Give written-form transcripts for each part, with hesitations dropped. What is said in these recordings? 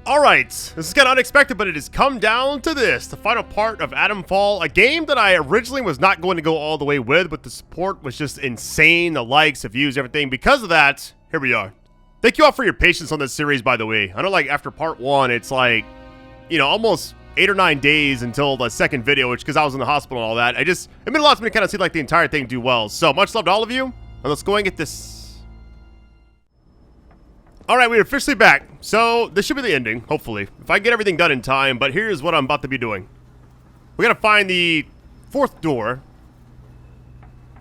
Alright, this is kind of unexpected, but it has come down to this. The final part of Atomfall, a game that I originally was not going to go all the way with, but the support was just insane. The likes, the views, everything. Because of that, here we are. Thank you all for your patience on this series, by the way. I know, like, after part 1, it's like, you know, almost 8 or 9 days until the second video, which, because I was in the hospital and all that, it meant a lot to me to kind of see, like, the entire thing do well. So, much love to all of you, and let's go and get this. Alright, we're officially back. So, this should be the ending, hopefully. If I get everything done in time, but here's what I'm about to be doing. We gotta find the 4th door.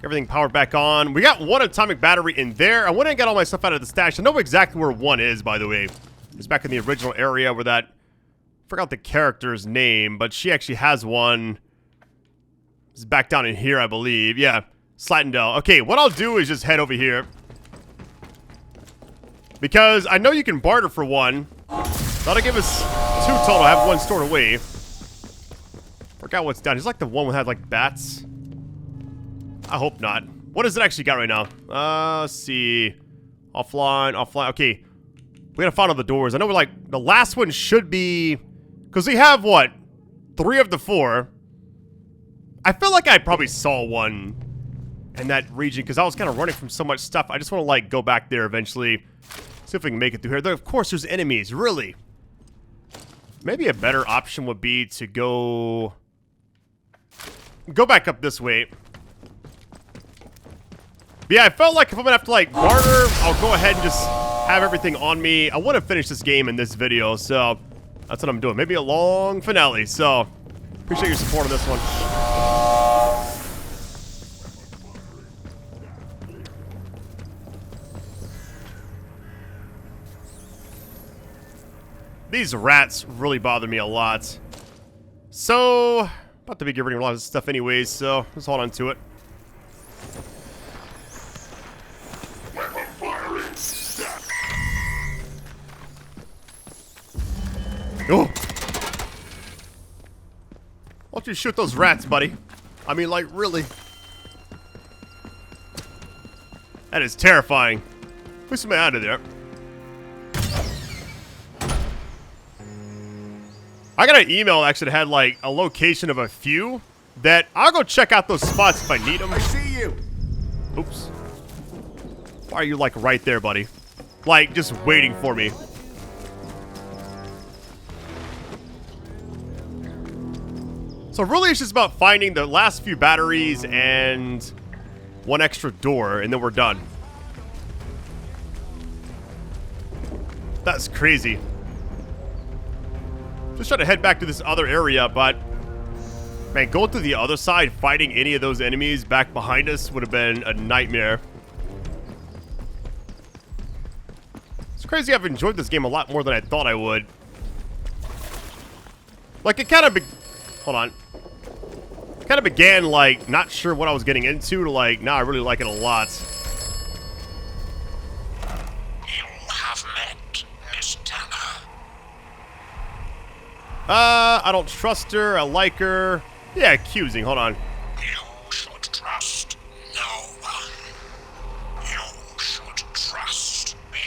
Everything powered back on. We got 1 atomic battery in there. I went and got all my stuff out of the stash. I know exactly where 1 is, by the way. It's back in the original area where that... I forgot the character's name, but she actually has one. It's back down in here, I believe. Yeah, Slatendale. Okay, what I'll do is just head over here. Because I know you can barter for 1. That'll give us 2 total. I have 1 stored away. Forgot what's down. He's like the one that had like bats. I hope not. What does it actually got right now? Let's see. Offline, offline. Okay. We gotta find all the doors. I know we're like, the last one should be... Because we have what? 3 of the 4. I feel like I probably saw one in that region because I was kind of running from so much stuff. I just want to like go back there eventually. See if we can make it through here. There, of course, there's enemies. Really. Maybe a better option would be to go back up this way. But yeah, I felt like if I'm gonna have to like barter, I'll go ahead and just have everything on me. I want to finish this game in this video, so that's what I'm doing. Maybe a long finale. So appreciate your support on this one. These rats really bother me a lot. So, about to be getting rid of a lot of stuff anyways, so let's hold on to it. Oh! Why don't you shoot those rats, buddy? I mean, like, really? That is terrifying. Push me out of there. I got an email actually that had like a location of a few that I'll go check out those spots if I need them. I see you. Oops. Why are you like right there, buddy? Like just waiting for me. So really it's just about finding the last few batteries and 1 extra door and then we're done. That's crazy. Just trying to head back to this other area, but man, going through the other side, fighting any of those enemies back behind us would have been a nightmare. It's crazy. I've enjoyed this game a lot more than I thought I would. Like it kind of hold on. It kind of began like not sure what I was getting into to like now I really like it a lot. I don't trust her. I like her. Yeah, accusing. Hold on. You should trust no one. You should trust me.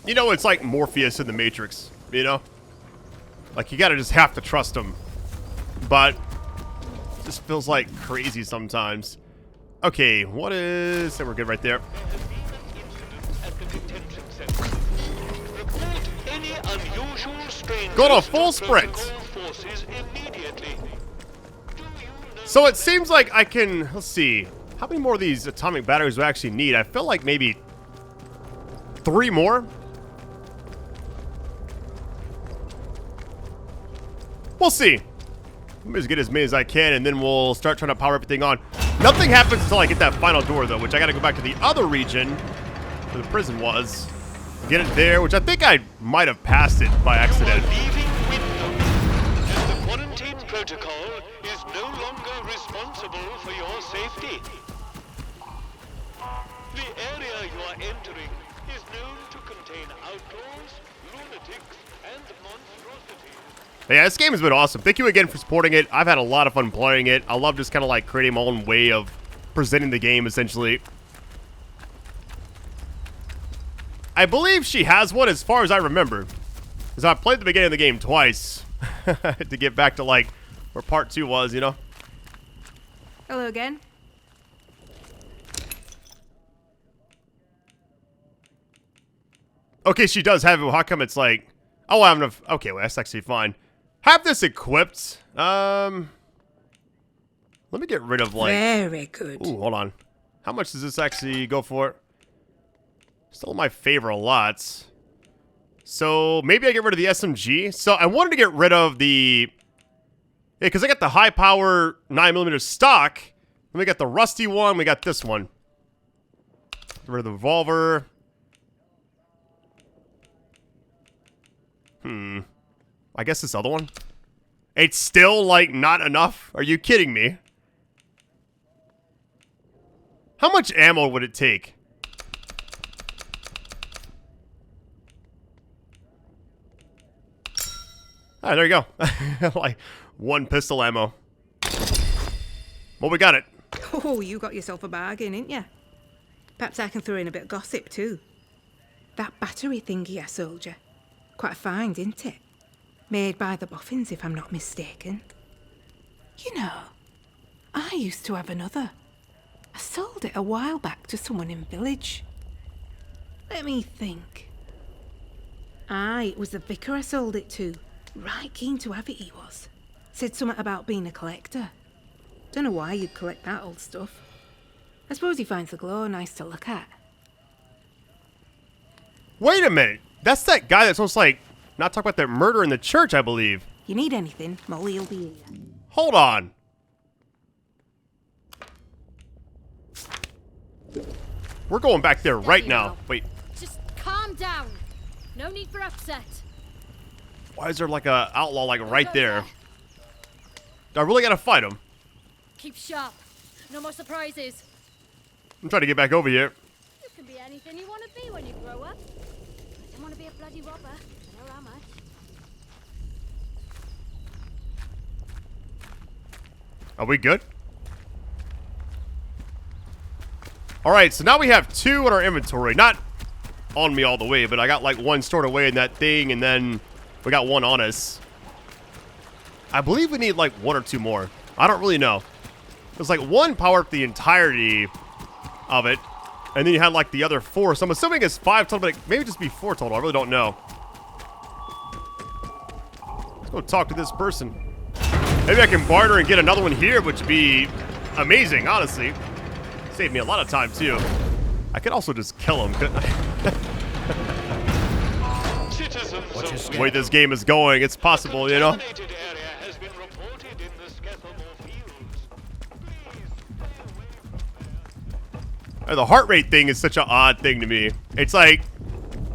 You know, it's like Morpheus in the Matrix, you know? Like, you gotta just have to trust him. But, it just feels like crazy sometimes. Okay, what is... So we're good right there. Go to full sprint. So it seems like I can, let's see, how many more of these atomic batteries do I actually need? I feel like maybe 3 more. We'll see. Let me just get as many as I can and then we'll start trying to power everything on. Nothing happens until I get that final door though, which I gotta go back to the other region where the prison was. Get it there, which I think I might have passed it by accident. The quarantine protocol is no longer responsible for your safety. The area you are entering is known to contain outlaws, lunatics, and monstrosities. Yeah, this game has been awesome. Thank you again for supporting it. I've had a lot of fun playing it. I love just kind of like creating my own way of presenting the game, essentially. I believe she has one as far as I remember. Because I played the beginning of the game twice. To get back to, like, where part 2 was, you know? Hello again. Okay, she does have it. How come it's like... Oh, I'm gonna... Okay, well, that's actually fine. Have this equipped. Let me get rid of, like... Very good. Ooh, hold on. How much does this actually go for? Still my favorite lots. So, maybe I get rid of the SMG. So, I wanted to get rid of the... Yeah, because I got the high power 9mm stock. Then we got the rusty one. We got this one. Get rid of the revolver. I guess this other one. It's still, like, not enough? Are you kidding me? How much ammo would it take? Ah, there you go. Like, 1 pistol ammo. Well, we got it. Oh, you got yourself a bargain, didn't you? Perhaps I can throw in a bit of gossip too. That battery thingy I sold you. Quite a find, isn't it? Made by the Boffins, if I'm not mistaken. You know, I used to have another. I sold it a while back to someone in village. Let me think. Aye, it was the vicar I sold it to. Right keen to have it, he was. Said something about being a collector. Don't know why you'd collect that old stuff. I suppose he finds the glow nice to look at. Wait a minute. That's that guy that's almost like... Not talking about that murder in the church, I believe. You need anything, Molly will be here. Hold on. We're going back there right now. Wait. Just calm down. No need for upset. Why is there like a outlaw like right there? Do I really gotta fight him? Keep sharp. No more surprises. I'm trying to get back over here. You can be anything you want to be when you grow up. I don't want to be a bloody robber. I know how much. Are we good? Alright, so now we have 2 in our inventory. Not on me all the way, but I got like 1 stored away in that thing, and then we got 1 on us. I believe we need like 1 or 2 more. I don't really know. There's like 1 powered up the entirety of it, and then you had like the other 4. So I'm assuming it's 5 total, but maybe just be 4 total. I really don't know. Let's go talk to this person. Maybe I can barter and get another one here, which would be amazing, honestly. Save me a lot of time, too. I could also just kill him, couldn't I? The way this game is going, it's possible, you know? The heart rate thing is such an odd thing to me. It's like,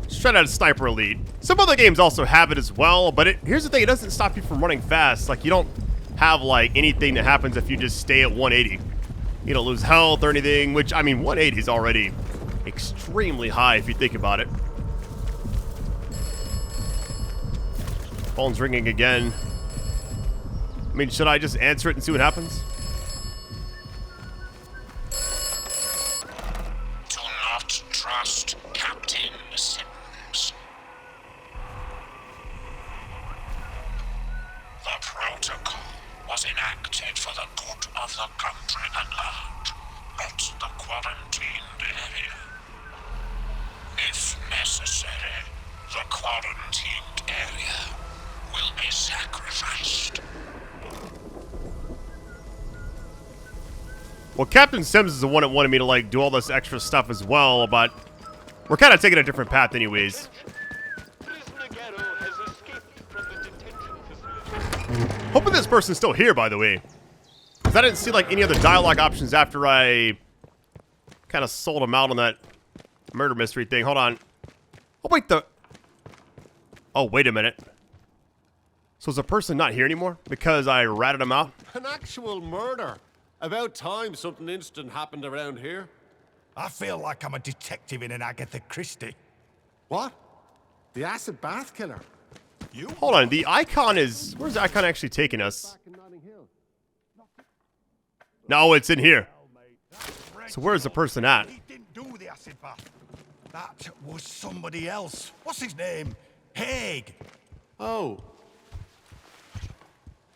straight out of Sniper Elite. Some other games also have it as well, but here's the thing, it doesn't stop you from running fast. Like, you don't have, like, anything that happens if you just stay at 180. You don't lose health or anything, which, I mean, 180 is already extremely high if you think about it. Phone's ringing again. I mean, should I just answer it and see what happens? Do not trust Captain Sims. The protocol was enacted for the good of the country at large, not the quarantined area. If necessary, the quarantined area will be sacrificed. Well, Captain Sims is the one that wanted me to, like, do all this extra stuff as well, but we're kind of taking a different path anyways. Hoping this person's still here, by the way. Because I didn't see, like, any other dialogue options after I kind of sold him out on that murder mystery thing. Hold on. Oh, wait, Oh, wait a minute. So is the person not here anymore because I ratted him out? An actual murder. About time something instant happened around here. I feel like I'm a detective in an Agatha Christie. What? The acid bath killer? You? Hold on, the icon is... Where's the icon actually taking us? No, it's in here. So where's the person at? He didn't do the acid bath. That was somebody else. What's his name? Haig. Oh.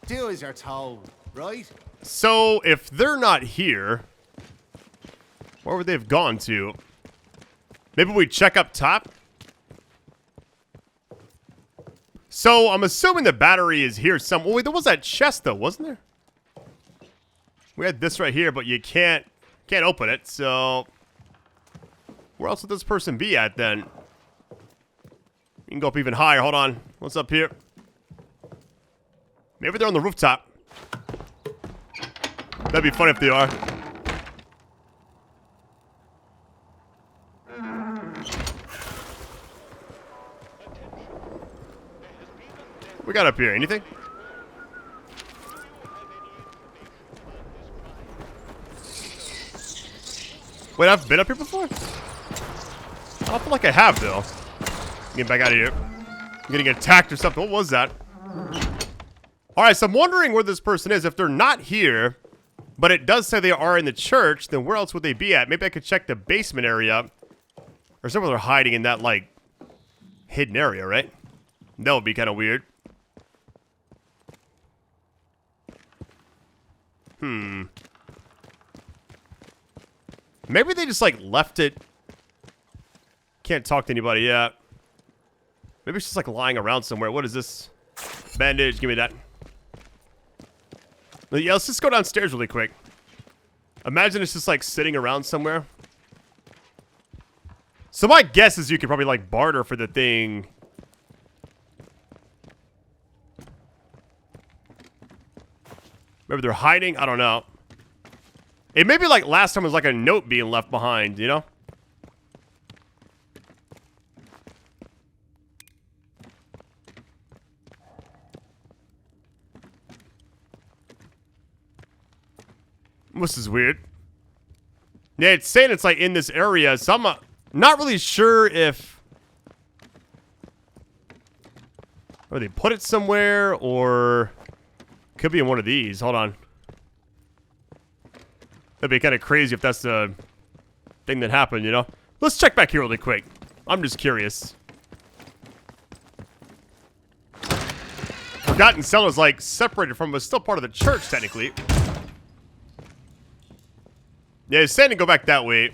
Do as you're told, right? So, if they're not here, where would they have gone to? Maybe we check up top? So, I'm assuming the battery is here somewhere. Wait, there was that chest, though, wasn't there? We had this right here, but you can't open it, so... Where else would this person be at, then? You can go up even higher. Hold on. What's up here? Maybe they're on the rooftop. That'd be funny if they are. We got up here. Anything? Wait, I've been up here before? I don't feel like I have, though. Get back out of here. I'm getting attacked or something. What was that? Alright, so I'm wondering where this person is. If they're not here, but it does say they are in the church, then where else would they be at? Maybe I could check the basement area. Or somewhere they're hiding in that, like, hidden area, right? That would be kind of weird. Maybe they just, like, left it. Can't talk to anybody yet. Maybe it's just, like, lying around somewhere. What is this? Bandage. Give me that. Yeah, let's just go downstairs really quick. Imagine it's just, like, sitting around somewhere. So my guess is you could probably, like, barter for the thing. Maybe they're hiding? I don't know. It may be like last time was like a note being left behind, you know? This is weird. Yeah, it's saying it's like in this area, so I'm not really sure if... Or they put it somewhere, or... Could be in one of these. Hold on. That'd be kind of crazy if that's the thing that happened, you know? Let's check back here really quick. I'm just curious. Forgotten Cell is like separated from, but still part of the church, technically. Yeah, it's saying to go back that way.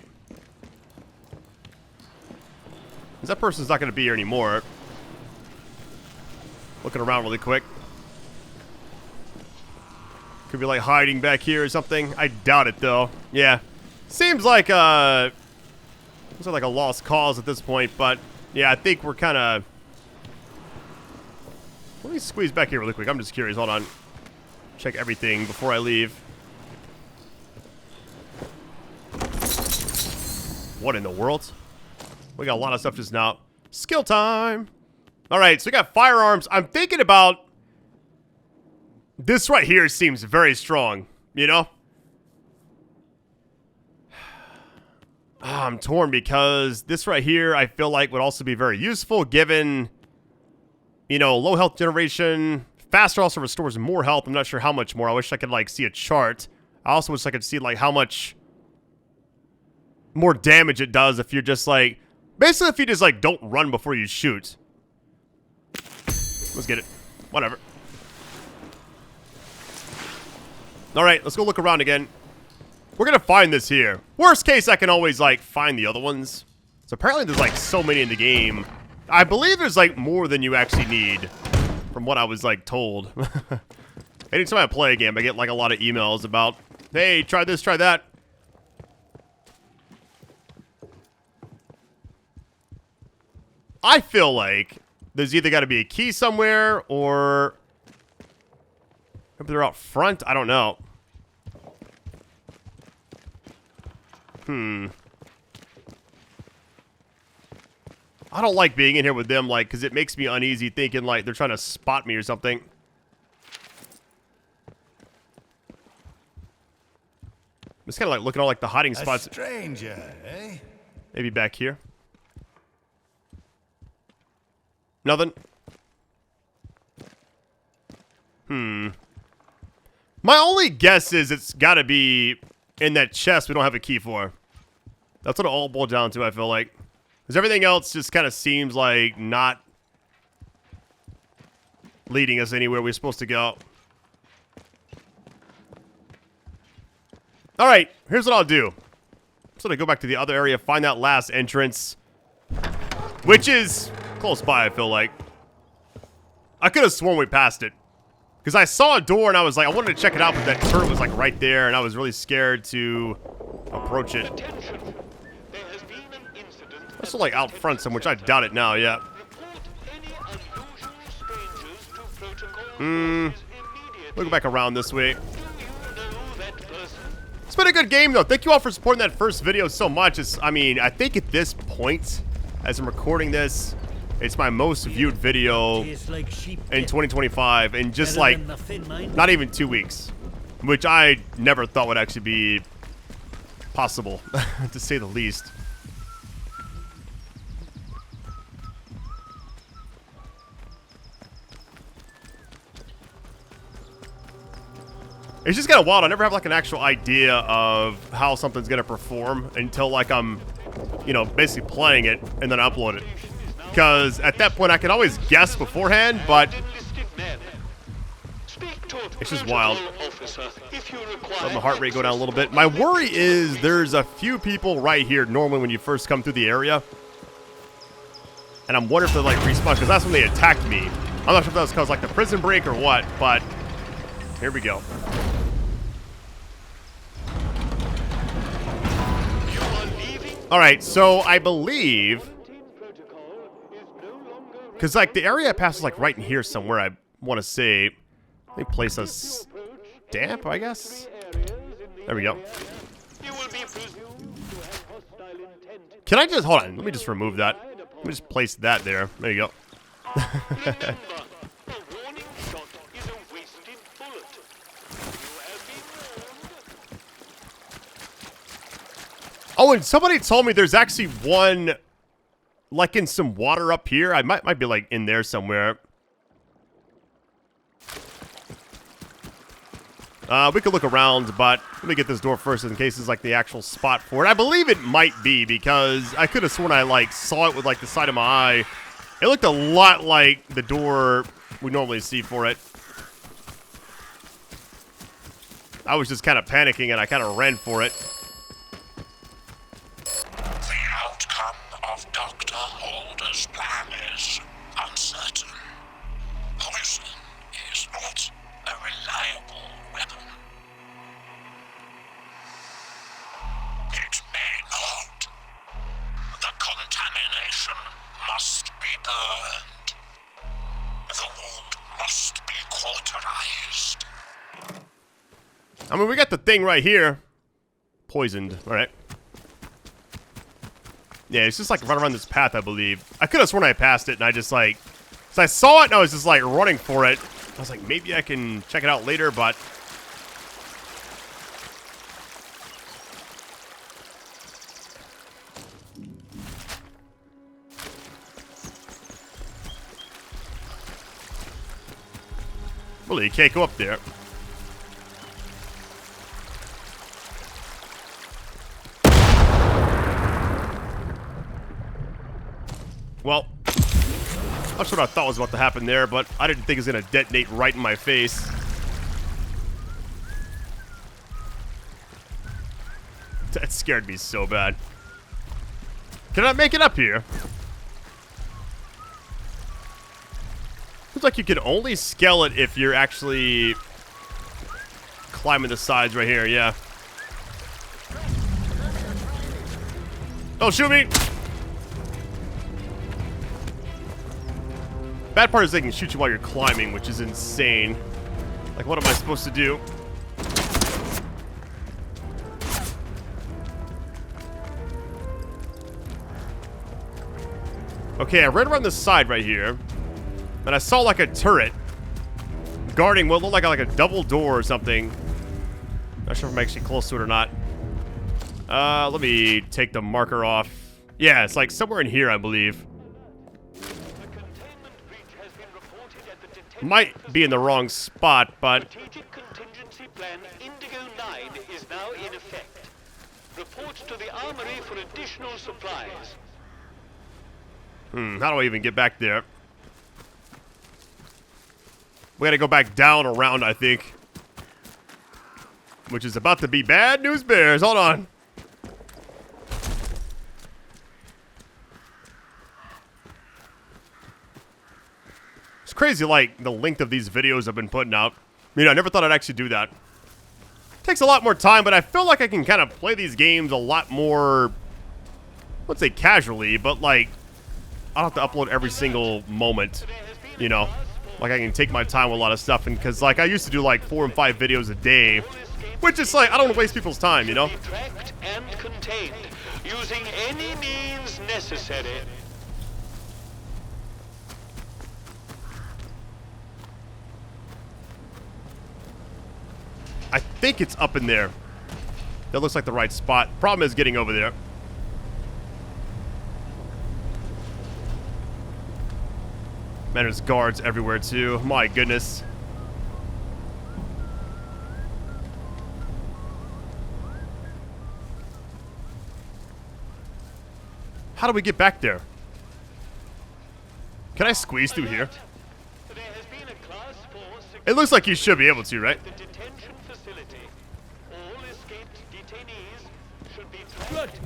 That person's not going to be here anymore. Looking around really quick. Could be like hiding back here or something. I doubt it though. Yeah. Seems like a lost cause at this point, but yeah, I think we're kind of... Let me squeeze back here really quick. I'm just curious. Hold on. Check everything before I leave. What in the world? We got a lot of stuff just now. Skill time. All right, so we got firearms. I'm thinking about... This right here seems very strong, you know? I'm torn because this right here I feel like would also be very useful given, you know, low health generation. Faster also restores more health. I'm not sure how much more. I wish I could, like, see a chart. I also wish I could see, like, how much more damage it does if you're just, like... Basically, if you just, like, don't run before you shoot. Let's get it. Whatever. Alright, let's go look around again. We're gonna find this here. Worst case, I can always, like, find the other ones. So apparently there's, like, so many in the game. I believe there's, like, more than you actually need. From what I was, like, told. Anytime I play a game, I get, like, a lot of emails about, hey, try this, try that. I feel like there's either got to be a key somewhere, or... Maybe they're out front? I don't know. I don't like being in here with them, like, because it makes me uneasy thinking, like, they're trying to spot me or something. Just kind of, like, looking at all, like, the hiding spots. A stranger, eh? Maybe back here. Nothing. My only guess is it's got to be in that chest we don't have a key for. That's what it all boiled down to, I feel like. Because everything else just kind of seems like not leading us anywhere we're supposed to go. Alright, here's what I'll do. I'm just gonna go back to the other area, find that last entrance. Which is close by, I feel like. I could have sworn we passed it. Because I saw a door and I was like, I wanted to check it out, but that turret was like right there, and I was really scared to approach it. That's still like out front somewhere, which I doubt it now, yeah. We'll go back around this way. It's been a good game, though. Thank you all for supporting that first video so much. I mean, I think at this point, as I'm recording this, it's my most viewed video in 2025 in just like not even 2 weeks, which I never thought would actually be possible, to say the least. It's just kind of wild. I never have like an actual idea of how something's gonna perform until like I'm, you know, basically playing it and then upload it. Because at that point I can always guess beforehand, but it's just wild. Let my heart rate go down a little bit. My worry is there's a few people right here normally when you first come through the area, and I'm wondering if they like respawn because that's when they attacked me. I'm not sure if that was because like the prison break or what, but here we go. Alright, so I believe, because like the area passes like right in here somewhere, I want to say. Let me place us damp, I guess. There we go. Can I just, hold on, let me just remove that. Let me just place that there. There you go. Oh, and somebody told me there's actually one, like in some water up here. I might be like in there somewhere. We could look around, but let me get this door first in case it's like the actual spot for it. I believe it might be because I could have sworn I like saw it with like the side of my eye. It looked a lot like the door we normally see for it. I was just kind of panicking and I kind of ran for it. Dr. Holder's plan is uncertain. Poison is not a reliable weapon. It may not. The contamination must be burned. The wound must be cauterized. I mean, we got the thing right here. Poisoned. All right. Yeah, it's just like right around this path, I believe. I could have sworn I passed it, and I just like... So I saw it, and I was just like running for it. I was like, maybe I can check it out later, but... Well, you can't go up there. Well, not sure what I thought was about to happen there, but I didn't think it was going to detonate right in my face. That scared me so bad. Can I make it up here? Looks like you can only scale it if you're actually climbing the sides right here, yeah. Don't shoot me! Bad part is they can shoot you while you're climbing, which is insane. Like, what am I supposed to do? Okay, I ran around the side right here, and I saw like a turret guarding what looked like a double door or something. Not sure if I'm actually close to it or not. Let me take the marker off. Yeah, it's like somewhere in here, I believe. Might be in the wrong spot, but... Strategic contingency plan Indigo 9 is now in effect. Reports to the armory for additional supplies. How do I even get back there? We gotta go back down around, I think. Which is about to be bad news bears. Hold on. It's crazy, like, the length of these videos I've been putting out. You know, I never thought I'd actually do that. Takes a lot more time, but I feel like I can kind of play these games a lot more, I wouldn't say casually, but, like, I don't have to upload every single moment, you know? Like, I can take my time with a lot of stuff, and because, like, I used to do, like, 4 and 5 videos a day, which is, like, I don't want to waste people's time, you know? Tracked and contained using any means necessary. I think it's up in there. That looks like the right spot. Problem is getting over there. Man, there's guards everywhere, too. My goodness. How do we get back there? Can I squeeze through here? There has been a class 4 It looks like you should be able to, right? the detention facility. All escaped detainees should be tracked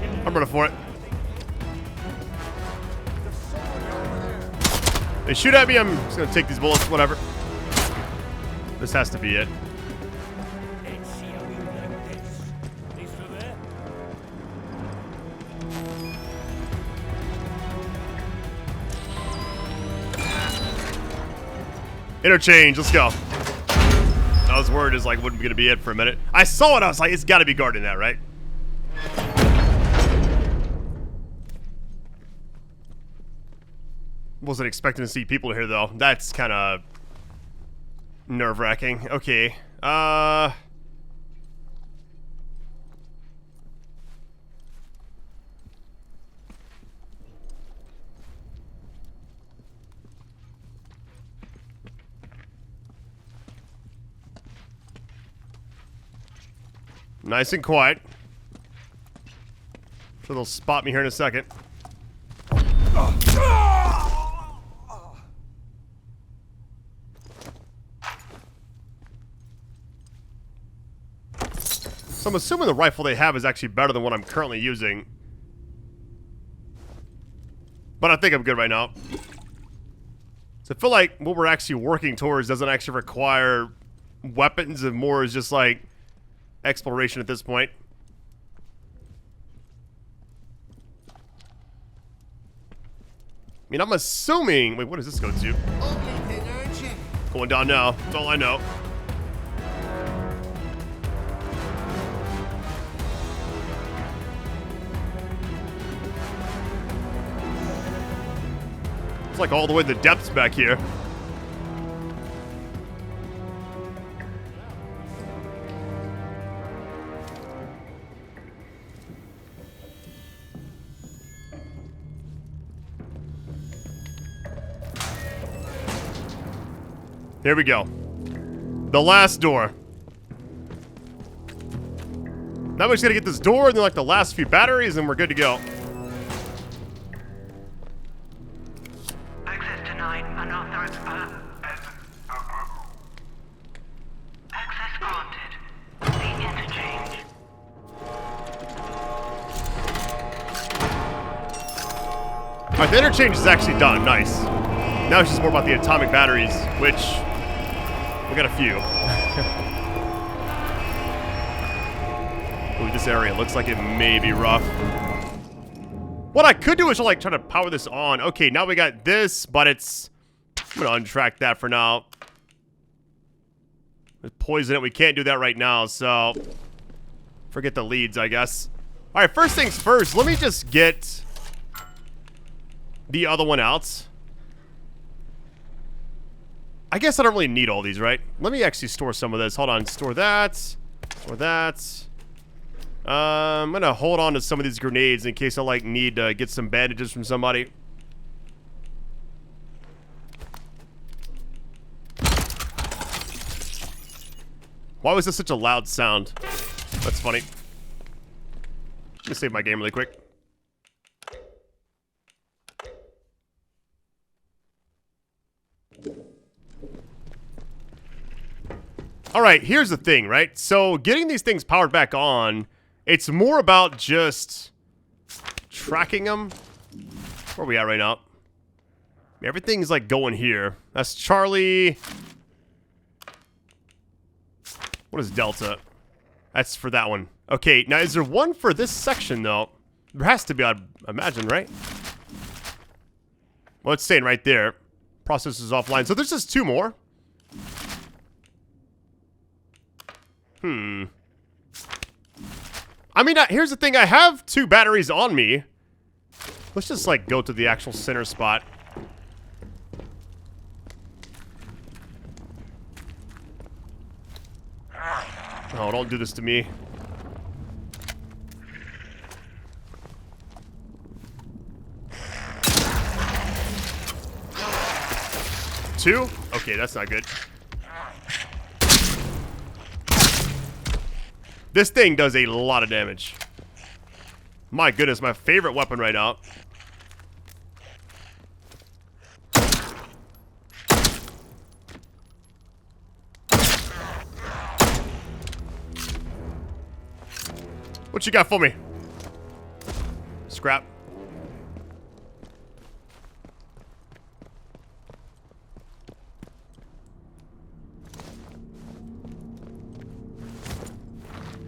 and I'm running for it. They shoot at me, I'm just gonna take these bullets, whatever. This has to be it. Interchange, let's go. I was worried it's like wouldn't gonna be it for a minute. I saw it, I was like, it's gotta be guarding that, right? Wasn't expecting to see people here though. That's kinda nerve-wracking. Okay. Nice and quiet. Sure they'll spot me here in a second. So I'm assuming the rifle they have is actually better than what I'm currently using. But I think I'm good right now. So I feel like what we're actually working towards doesn't actually require weapons, and more is just like exploration at this point. I mean, I'm assuming... Wait, what does this go to? Going down now. That's all I know. It's like all the way to the depths back here. Here we go. The last door. Now we just gotta get this door and then like the last few batteries and we're good to go. Access denied. Unauthorized. Access granted. The interchange. Alright, the interchange is actually done. Nice. Now it's just more about the atomic batteries, which we got a few. Ooh, this area looks like it may be rough. What I could do is like try to power this on. Okay, now we got this, but it's... I'm gonna untrack that for now. With poison it, we can't do that right now, so... Forget the leads, I guess. Alright, first things first, let me just get the other one out. I guess I don't really need all these, right? Let me actually store some of this. Hold on, store that. Store that. I'm gonna hold on to some of these grenades in case I, like, need to get some bandages from somebody. Why was this such a loud sound? That's funny. Let me save my game really quick. Alright, here's the thing, right? So, getting these things powered back on, it's more about just tracking them. Where are we at right now? Everything's like going here. That's Charlie. What is Delta? That's for that one. Okay, now is there one for this section, though? There has to be, I'd imagine, right? Well, it's saying right there. Process is offline. So there's just 2 more. I mean, here's the thing. I have 2 batteries on me. Let's just, like, go to the actual center spot. Oh, don't do this to me. Two? Okay, that's not good. This thing does a lot of damage. My goodness, my favorite weapon right now. What you got for me? Scrap.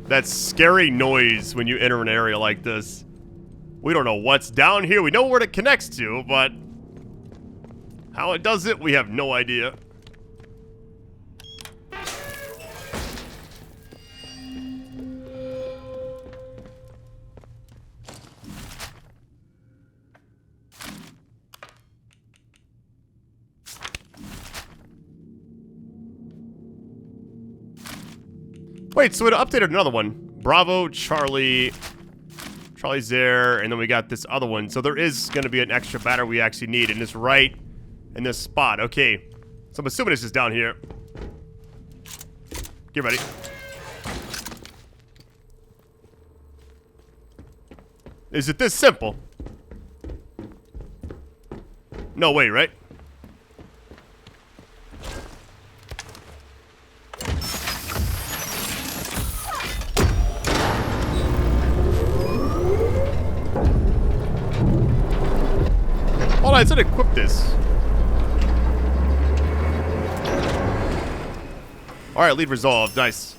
That scary noise when you enter an area like this. We don't know what's down here. We know where it connects to, but how it does it, we have no idea. Wait, so it updated another one. Bravo, Charlie. Charlie's there, and then we got this other one. So there is going to be an extra battery we actually need, and it's right in this spot. Okay. So I'm assuming it's just down here. Get ready. Is it this simple? No way, right? Hold on, it said equip this. Alright, lead resolved. Nice.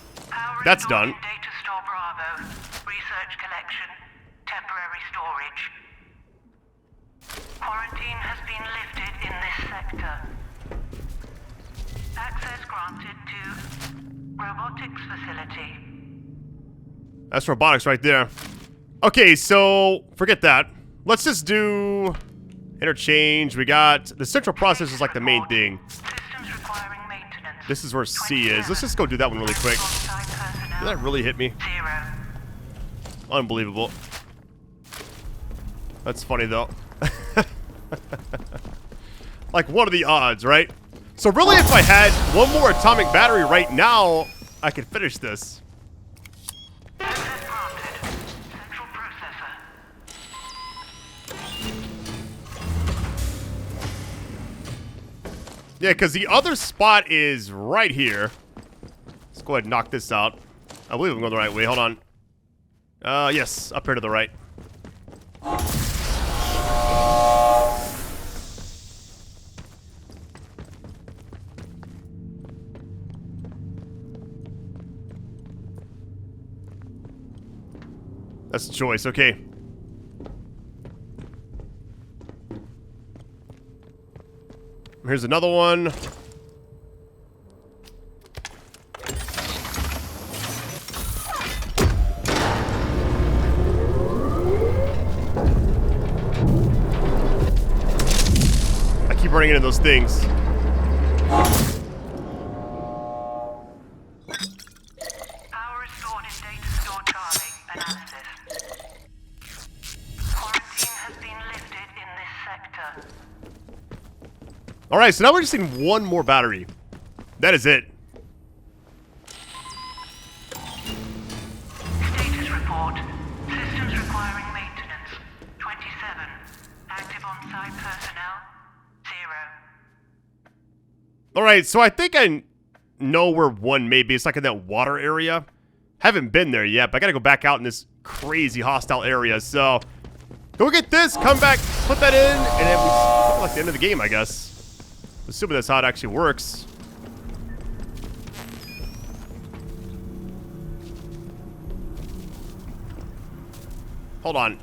That's done. Data store Bravo. Research collection. Temporary storage. Quarantine has been lifted in this sector. Access granted to robotics facility. That's robotics right there. Okay, so forget that. Let's just do interchange. We got the central process is like the main thing. Systems requiring maintenance. This is where C is. Let's just go do that one really quick. Did that really hit me? 0. Unbelievable. That's funny though. Like, what are the odds, right? So really, if I had one more atomic battery right now, I could finish this. Access granted. Central processor. Yeah, because the other spot is right here. Let's go ahead and knock this out. I believe I'm going the right way. Hold on. Yes, up here to the right. That's the choice. Okay. Here's another one. I keep running into those things. Power restored in data store Charlie. Analysis. Quarantine has been lifted in this sector. Alright, so now we're just needing one more battery. That is it. Status report. Systems requiring maintenance. 27. Active on-site personnel. 0. Alright, so I think I know where one may be. It's like in that water area. Haven't been there yet, but I gotta go back out in this crazy hostile area. So, go get this, come back, put that in, and then we like the end of the game, I guess. Assuming that's how it actually works. Hold on.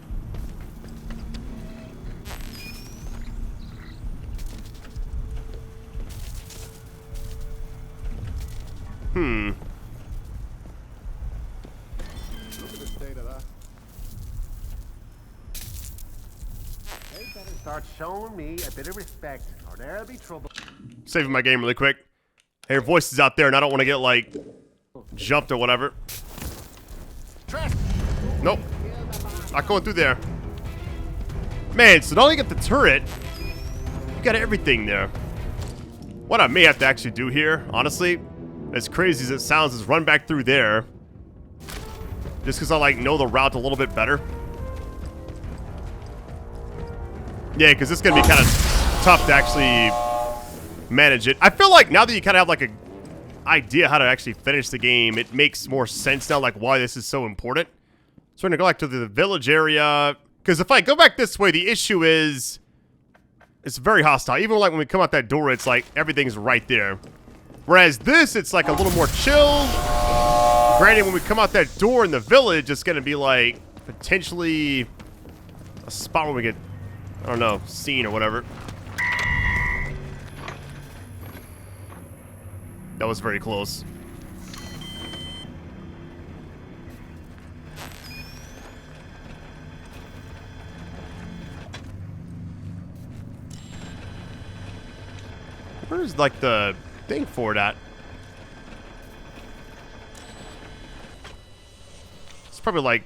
Look at the state of that. They better start showing me a bit of respect, or there'll be trouble. Saving my game really quick. Hey, your voice is out there, and I don't want to get, like, jumped or whatever. Nope. Not going through there. Man, so not only get the turret, you got everything there. What I may have to actually do here, honestly, as crazy as it sounds, is run back through there. Just because I, like, know the route a little bit better. Yeah, because it's going to be kind of tough to actually manage it. I feel like now that you kind of have, like, a idea how to actually finish the game, it makes more sense now, like, why this is so important. So we're going to go back to the village area. Because if I go back this way, the issue is it's very hostile. Even, like, when we come out that door, it's like everything's right there. Whereas this, it's like a little more chill. Granted, when we come out that door in the village, it's going to be like potentially a spot where we get, I don't know, seen or whatever. That was very close. Where's like the thing for that? It's probably like...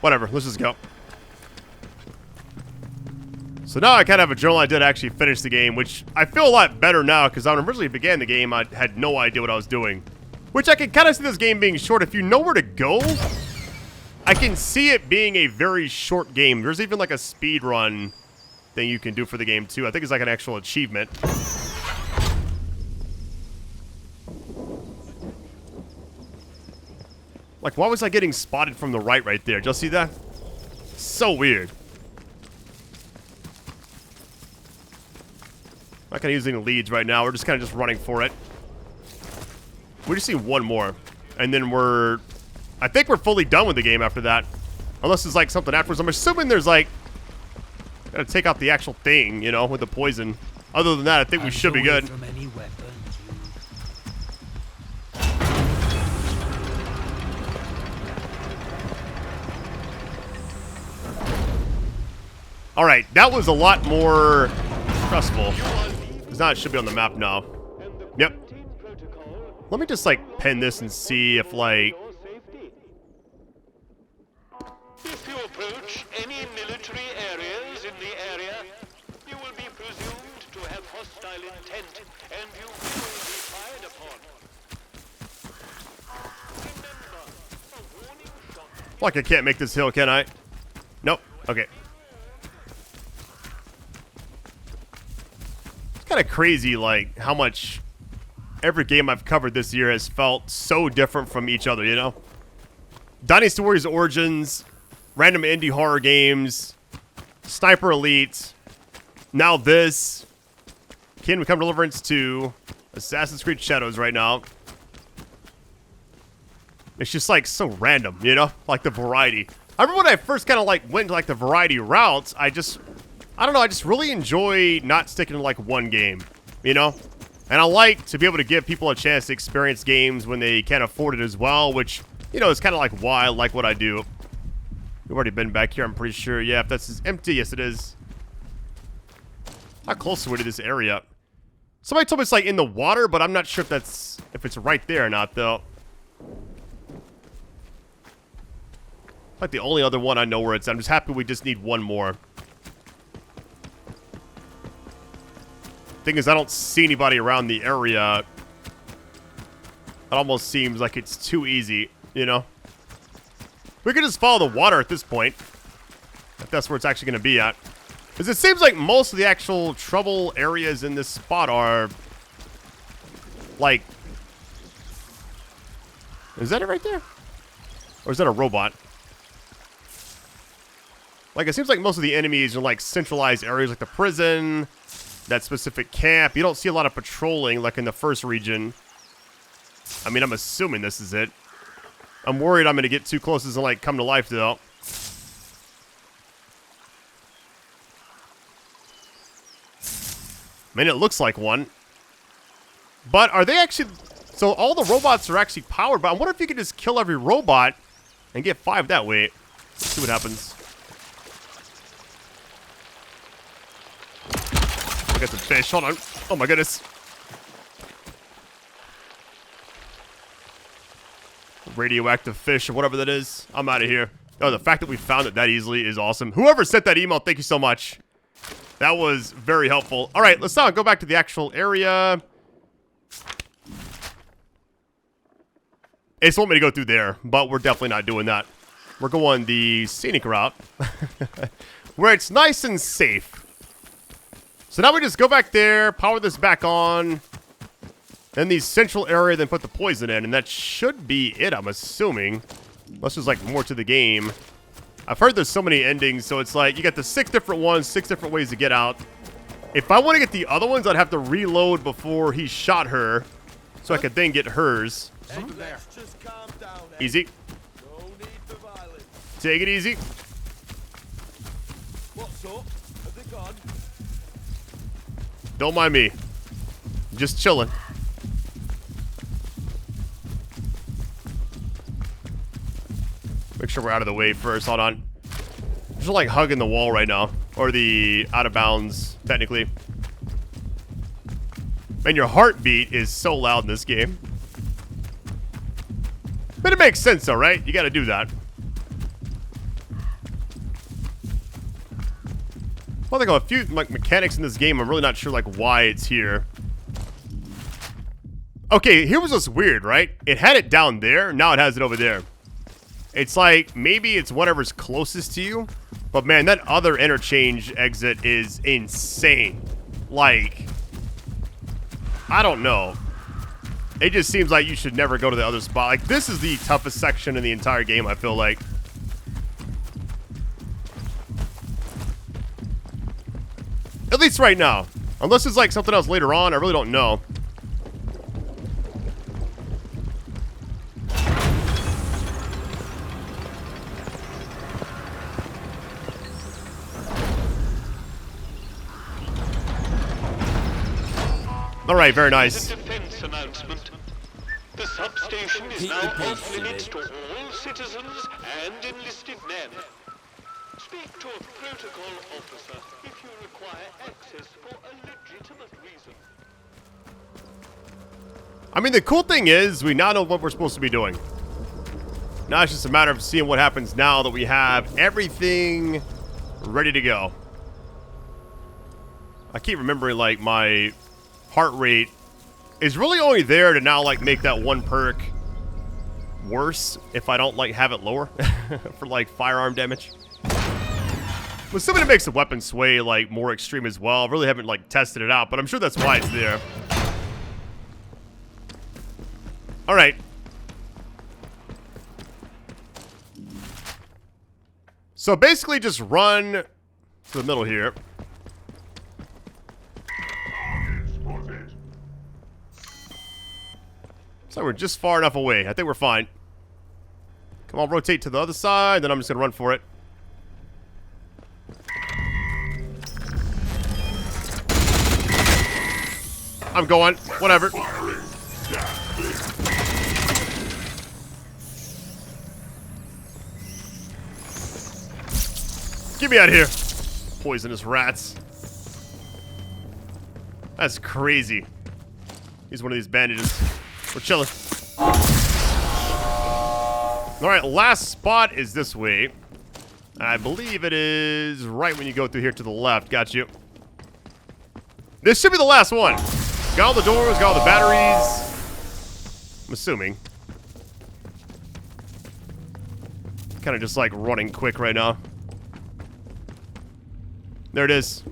Whatever, let's just go. So now I kind of have a general idea to actually finish the game, which I feel a lot better now, because when I originally began the game, I had no idea what I was doing. Which I can kind of see this game being short. If you know where to go, I can see it being a very short game. There's even like a speed run thing you can do for the game too. I think it's like an actual achievement. Like, why was I getting spotted from the right there? Did you see that? So weird. Not gonna use any leads right now. We're just kind of just running for it. We just need one more, and then I think we're fully done with the game after that. Unless there's like something afterwards. I'm assuming there's like, gotta take out the actual thing, you know, with the poison. Other than that, I think we should be good. Alright, that was a lot more stressful. Because now it should be on the map now. Yep. Let me just like pen this and see if like... If you approach any military areas in the area, you will be presumed to have hostile intent, and you will be fired upon. Remember, a warning shot... Like I can't make this hill, can I? Nope. Okay. It's kind of crazy, like, how much every game I've covered this year has felt so different from each other, you know? Dynasty Warriors Origins, random indie horror games, Sniper Elite, now this, Kingdom Come Deliverance 2, Assassin's Creed Shadows right now. It's just like so random, you know? Like the variety. I remember when I first kind of like went to like the variety routes, I don't know, I just really enjoy not sticking to like one game, you know? And I like to be able to give people a chance to experience games when they can't afford it as well, which, you know, is kind of like why I like what I do. We've already been back here, I'm pretty sure. Yeah, if that's empty, yes it is. How close are we to this area? Somebody told me it's like in the water, but I'm not sure if it's right there or not, though. Like the only other one I know where it's at. I'm just happy we just need one more. Thing is, I don't see anybody around the area. It almost seems like it's too easy, you know? We could just follow the water at this point. If that's where it's actually going to be at. Because it seems like most of the actual trouble areas in this spot are, like... Is that it right there? Or is that a robot? Like, it seems like most of the enemies are, like, centralized areas, like the prison, that specific camp. You don't see a lot of patrolling, like in the first region. I mean, I'm assuming this is it. I'm worried I'm going to get too close and, like, come to life, though. I mean, it looks like one. But are they actually... So all the robots are actually powered, but I wonder if you could just kill every robot and get 5 that way. Let's see what happens. I got some fish. Hold on. Oh my goodness. Radioactive fish or whatever that is. I'm out of here. Oh, the fact that we found it that easily is awesome. Whoever sent that email, thank you so much. That was very helpful. All right, let's now go back to the actual area. It's told me to go through there, but we're definitely not doing that. We're going the scenic route, where it's nice and safe. So now we just go back there, power this back on, then the central area, then put the poison in, and that should be it, I'm assuming. Unless there's, like, more to the game. I've heard there's so many endings, so it's like, you got the 6 different ones, 6 different ways to get out. If I want to get the other ones, I'd have to reload before he shot her, so I could then get hers. Easy. Take it easy. What's up? Have they gone? Don't mind me. Just chilling. Make sure we're out of the way first. Hold on. Just like hugging the wall right now. Or the out of bounds, technically. And your heartbeat is so loud in this game. But it makes sense though, right? You gotta do that. Well, I think a few like mechanics in this game. I'm really not sure like why it's here. Okay, here was what's weird, right? It had it down there. Now it has it over there. It's like maybe it's whatever's closest to you. But man, that other interchange exit is insane. Like, I don't know. It just seems like you should never go to the other spot. Like, this is the toughest section in the entire game, I feel like. At least right now. Unless it's like something else later on, I really don't know. All right, very nice. A defense announcement. The substation is now off limits to all citizens and enlisted men. Speak to a protocol officer if you require access for a legitimate reason. I mean, the cool thing is we now know what we're supposed to be doing. Now it's just a matter of seeing what happens now that we have everything ready to go. I keep remembering, like, my heart rate is really only there to now, like, make that one perk worse if I don't, like, have it lower for, like, firearm damage. I'm assuming it makes the weapon sway, like, more extreme as well. I really haven't, like, tested it out, but I'm sure that's why it's there. All right. So basically just run to the middle here. So we're just far enough away. I think we're fine. Come on, rotate to the other side, then I'm just gonna run for it. I'm going. Whatever. Get me out of here. Poisonous rats. That's crazy. Use one of these bandages. We're chilling. Alright, last spot is this way. I believe it is right when you go through here to the left. Got you. This should be the last one. Got all the doors, got all the batteries. I'm assuming. Kind of just like running quick right now. There it is.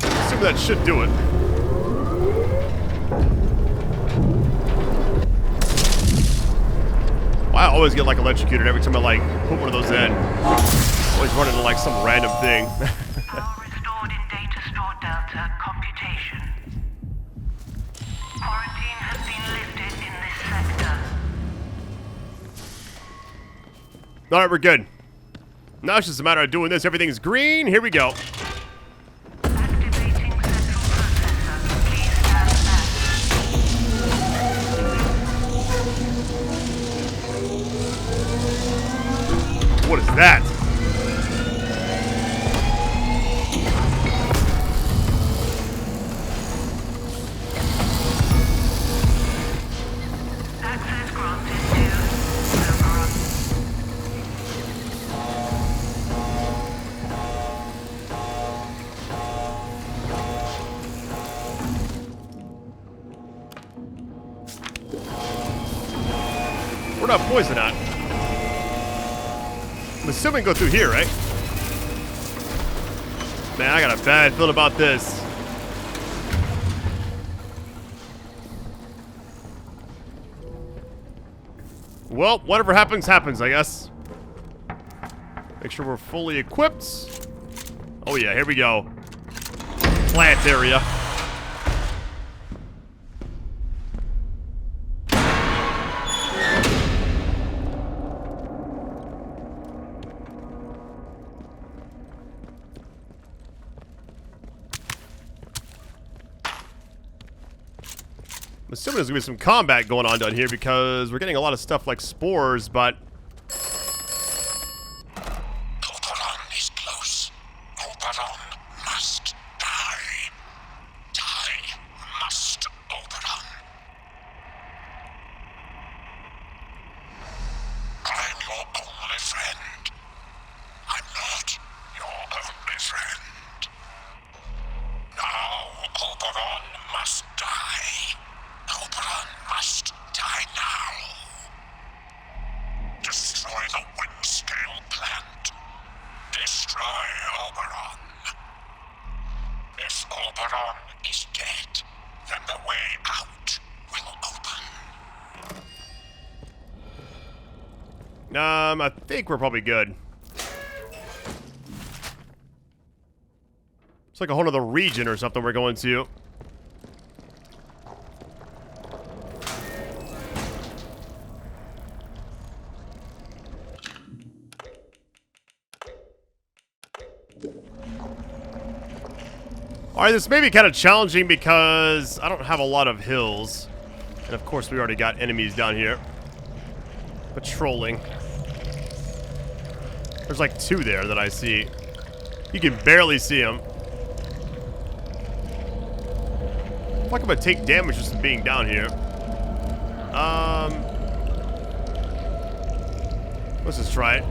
Assume that should do it. I always get like electrocuted every time I like put one of those in. Always run into like some random thing. Power restored in data store Delta computation. Quarantine has been lifted in this sector. Alright, we're good. Now it's just a matter of doing this. Everything's green. Here we go. Activating central processor. Please stand back. What is that? Access granted to Oberon. We're not poisoned at. I'm assuming go through here, right? Man, I got a bad feeling about this. Well, whatever happens, happens, I guess. Make sure we're fully equipped. Oh yeah, here we go. Plant area. I'm assuming there's gonna be some combat going on down here because we're getting a lot of stuff like spores, but Oberon is close. Oberon must die. Die must, Oberon. I'm your only friend. I'm not your only friend. Now Oberon must die. Oberon must die now. Destroy the wind-scale plant. Destroy Oberon. If Oberon is dead, then the way out will open. I think we're probably good. It's like a whole other region or something we're going to. Alright, this may be kind of challenging because I don't have a lot of hills. And of course we already got enemies down here. Patrolling. There's like two there that I see. You can barely see them. I feel like I'm gonna take damage just from being down here. Let's just try it.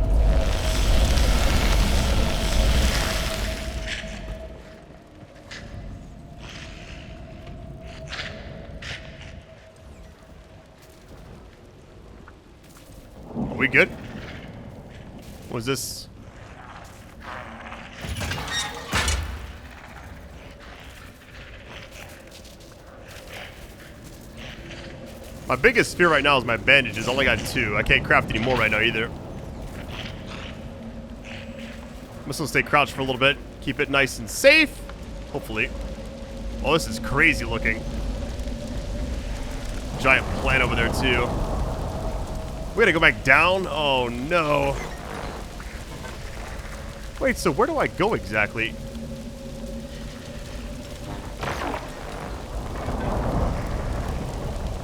Are we good? Was this... My biggest fear right now is my bandages. I only got 2. I can't craft any more right now either. I'm just gonna stay crouched for a little bit. Keep it nice and safe. Hopefully. Oh, this is crazy looking. Giant plant over there too. We gotta go back down? Oh no. Wait, so where do I go exactly?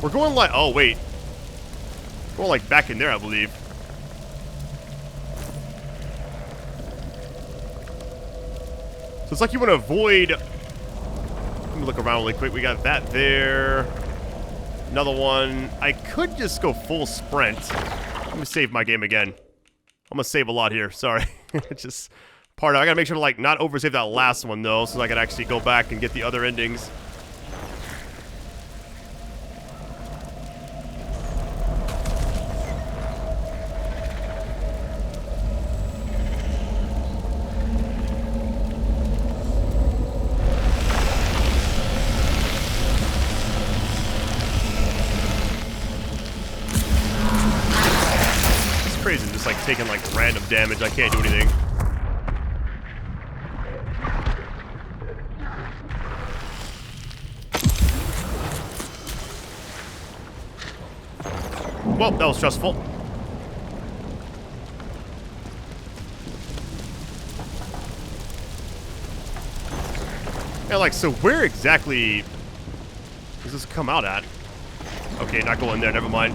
We're going like, oh wait. We're going like back in there, I believe. So it's like you want to avoid... Let me look around really quick. We got that there. Another one. I could just go full sprint. Let me save my game again. I'm gonna save a lot here. Sorry. Just part of... I gotta make sure to like not oversave that last one though, so I can actually go back and get the other endings. taking like random damage. I can't do anything. Well, that was stressful. Yeah, like, so where exactly does this come out at? Okay, not going there, never mind.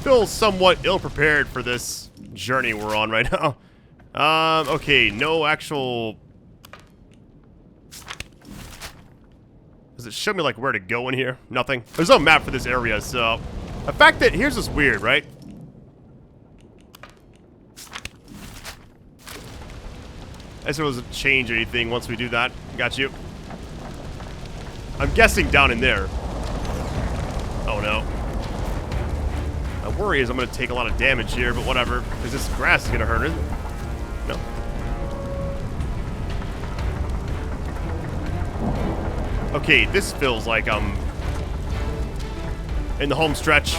Feel somewhat ill-prepared for this journey we're on right now. Okay, no actual... Does it show me, like, where to go in here? Nothing. There's no map for this area, so... The fact that... Here's what's weird, right? As there doesn't change anything once we do that. Got you. I'm guessing down in there. Oh, no. My worry is I'm going to take a lot of damage here, but whatever. Because this grass is going to hurt it. No. Okay, this feels like I'm in the home stretch.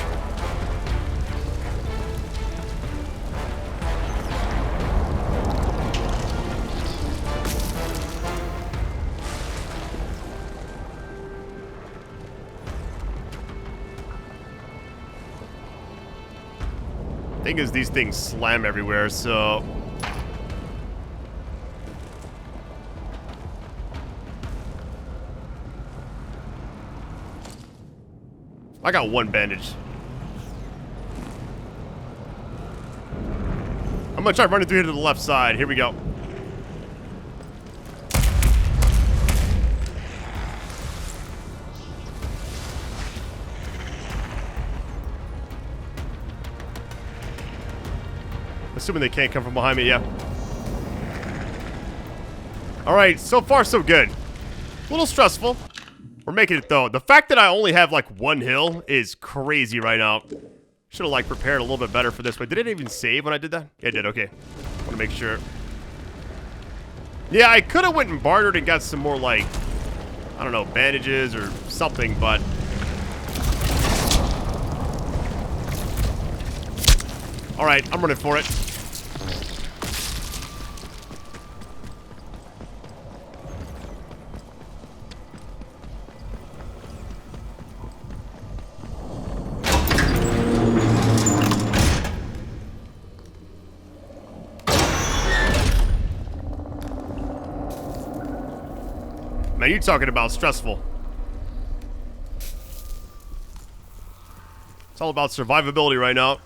Thing is, these things slam everywhere, so... I got one bandage. I'm gonna try running through here to the left side. Here we go. Assuming they can't come from behind me, yeah. Alright, so far so good. A little stressful. We're making it though. The fact that I only have like one hill is crazy right now. Should have like prepared a little bit better for this. But did it even save when I did that? Yeah, it did, okay. Want to make sure. Yeah, I could have went and bartered and got some more like, I don't know, bandages or something, but... Alright, I'm running for it. Man, you're talking about stressful. It's all about survivability right now.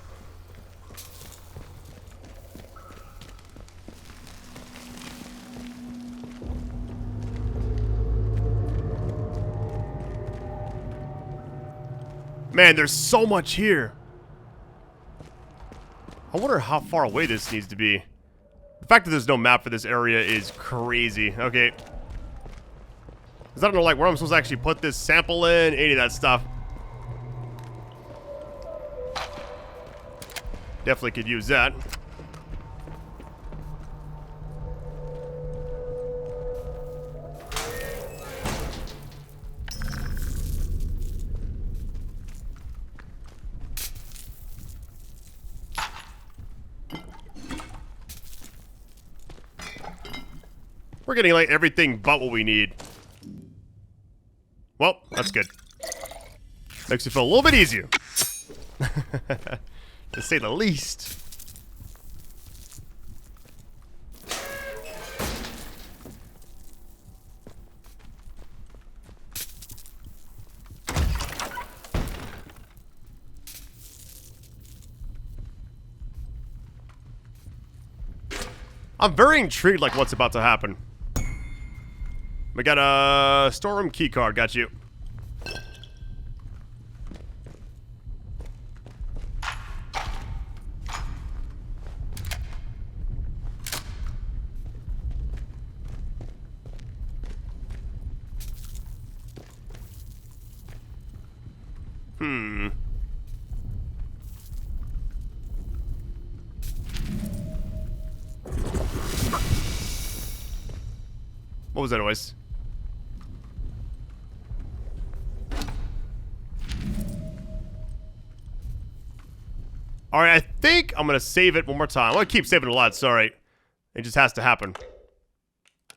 Man, there's so much here. I wonder how far away this needs to be. The fact that there's no map for this area is crazy. Okay. Because I don't know, like, where I'm supposed to actually put this sample in, any of that stuff. Definitely could use that. We're getting, like, everything but what we need. Well, that's good. Makes me feel a little bit easier. To say the least. I'm very intrigued, like, what's about to happen. We got a storeroom keycard, got you. What was that noise? Alright, I think I'm gonna save it one more time. I'm gonna keep saving it a lot, sorry. It just has to happen.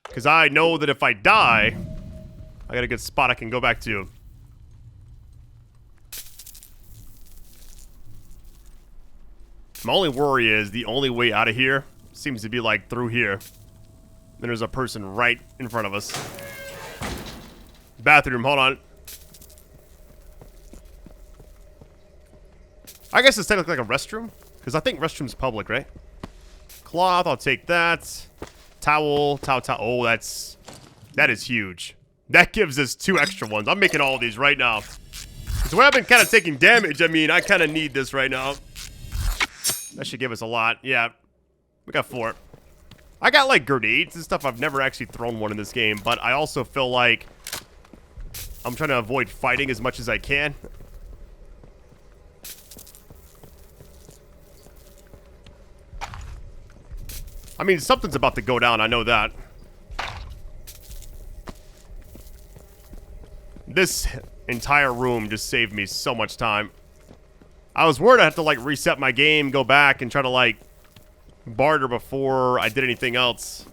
Because I know that if I die, I got a good spot I can go back to. My only worry is the only way out of here seems to be like through here. Then there's a person right in front of us. Bathroom, hold on. I guess it's technically like a restroom. Because I think restroom's public, right? Cloth, I'll take that. Towel, towel. Oh, that is huge. That gives us 2 extra ones. I'm making all of these right now. Because when I've been kind of taking damage, I mean, I kind of need this right now. That should give us a lot. Yeah, we got 4. I got like grenades and stuff. I've never actually thrown one in this game, but I also feel like I'm trying to avoid fighting as much as I can. I mean, something's about to go down, I know that. This entire room just saved me so much time. I was worried I had to, like, reset my game, go back, and try to, like, barter before I did anything else.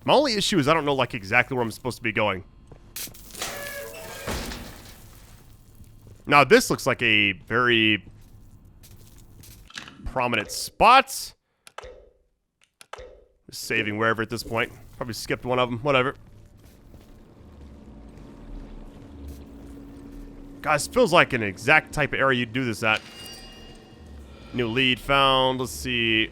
My only issue is I don't know, like, exactly where I'm supposed to be going. Now, this looks like a very prominent spot. Just saving wherever at this point. Probably skipped one of them. Whatever. Guys, feels like an exact type of area you'd do this at. New lead found. Let's see.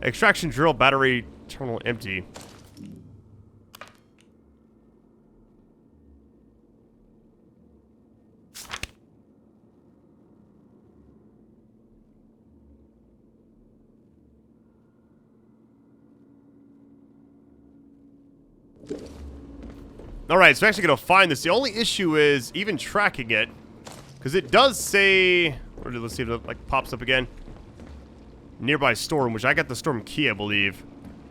Extraction drill, battery, terminal empty. Alright, so we're actually going to find this. The only issue is even tracking it. Because it does say... Let's see if it like pops up again. Nearby storeroom, which I got the storeroom key, I believe.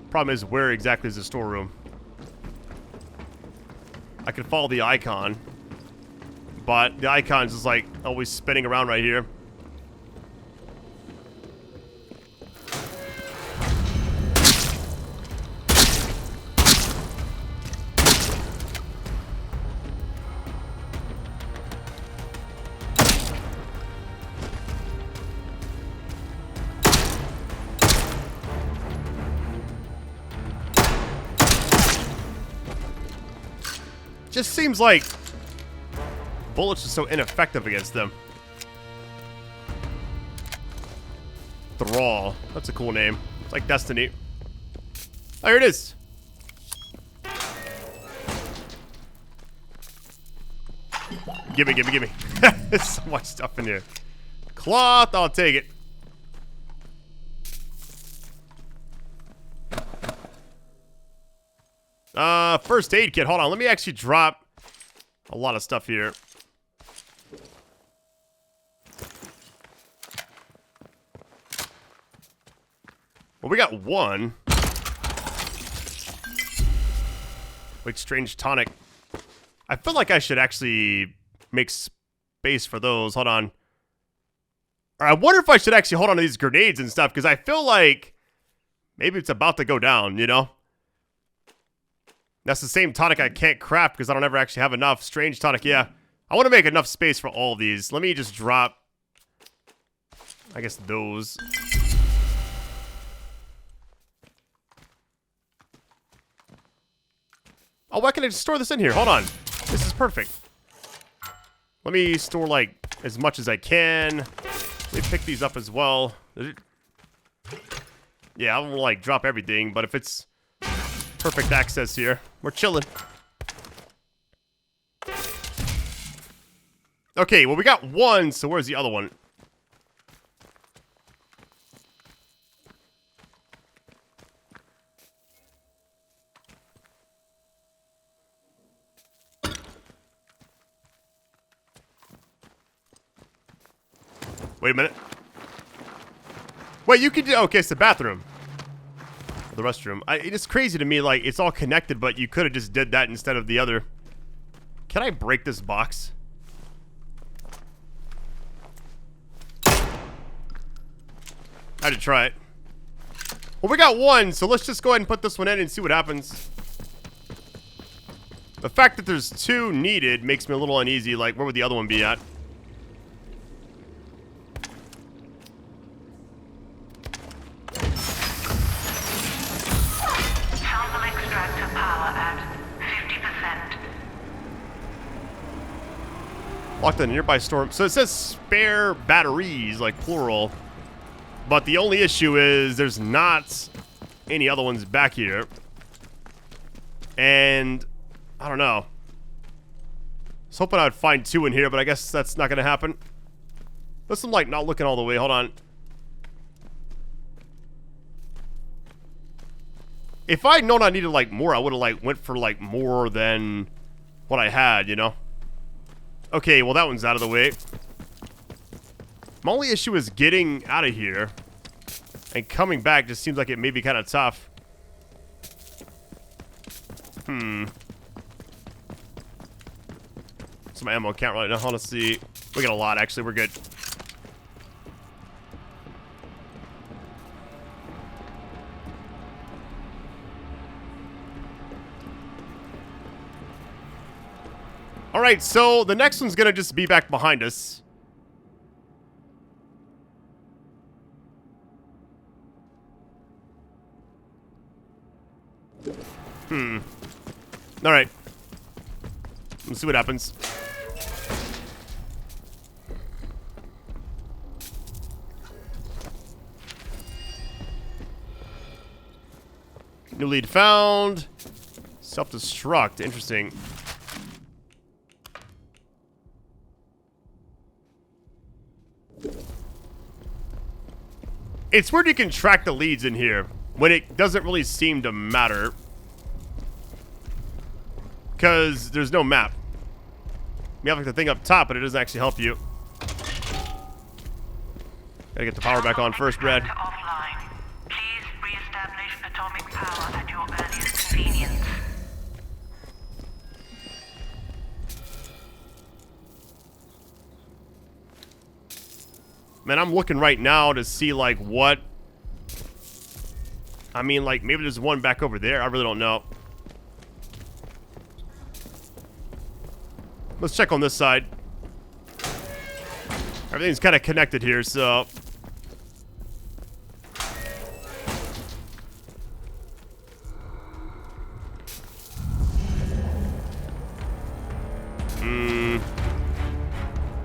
Problem is, where exactly is the storeroom? I can follow the icon. But the icon's just like always spinning around right here. Just seems like bullets are so ineffective against them. Thrall. That's a cool name. It's like Destiny. Oh, here it is. Gimme, gimme, gimme. There's so much stuff in here. Cloth, I'll take it. First aid kit. Hold on. Let me actually drop a lot of stuff here. Well, we got 1. Like, strange tonic. I feel like I should actually make space for those. Hold on. I wonder if I should actually hold on to these grenades and stuff, because I feel like maybe it's about to go down, you know? That's the same tonic I can't craft because I don't ever actually have enough. Strange tonic, yeah. I want to make enough space for all of these. Let me just drop, I guess, those. Oh, why can't I just store this in here? Hold on. This is perfect. Let me store, like, as much as I can. Let me pick these up as well. Yeah, I don't want to, like, drop everything, but if it's Perfect access here. We're chilling. Okay, well, we got one, so where's the other one? Wait a minute. Wait, you can do... Okay, it's the bathroom. Or the restroom. It's crazy to me, like, it's all connected, but you could have just did that instead of the other. Can I break this box? I had to try it. Well, we got one, so let's just go ahead and put this one in and see what happens. The fact that there's two needed makes me a little uneasy. Like, where would the other one be at? Sample extractor power at 50%. Locked in a nearby storm. So it says spare batteries, like plural. But the only issue is there's not any other ones back here. And I don't know. I was hoping I'd find two in here, but I guess that's not going to happen. Listen, I'm like not looking all the way. Hold on. If I'd known I needed like more, I would have like went for like more than what I had, you know? Okay, well that one's out of the way. My only issue is getting out of here. And coming back just seems like it may be kind of tough. So my ammo count right now. Let's see. We got a lot, actually. We're good. Alright, so the next one's gonna just be back behind us. Alright. Let's see what happens. New lead found. Self-destruct. Interesting. It's weird you can track the leads in here when it doesn't really seem to matter. Because there's no map. You have like the thing up top, but it doesn't actually help you. Gotta get the power back on first, Brad. Offline. Please re-establish atomic power at your earliest convenience. Man, I'm looking right now to see like what. I mean, like maybe there's one back over there. I really don't know. Let's check on this side. Everything's kind of connected here, so.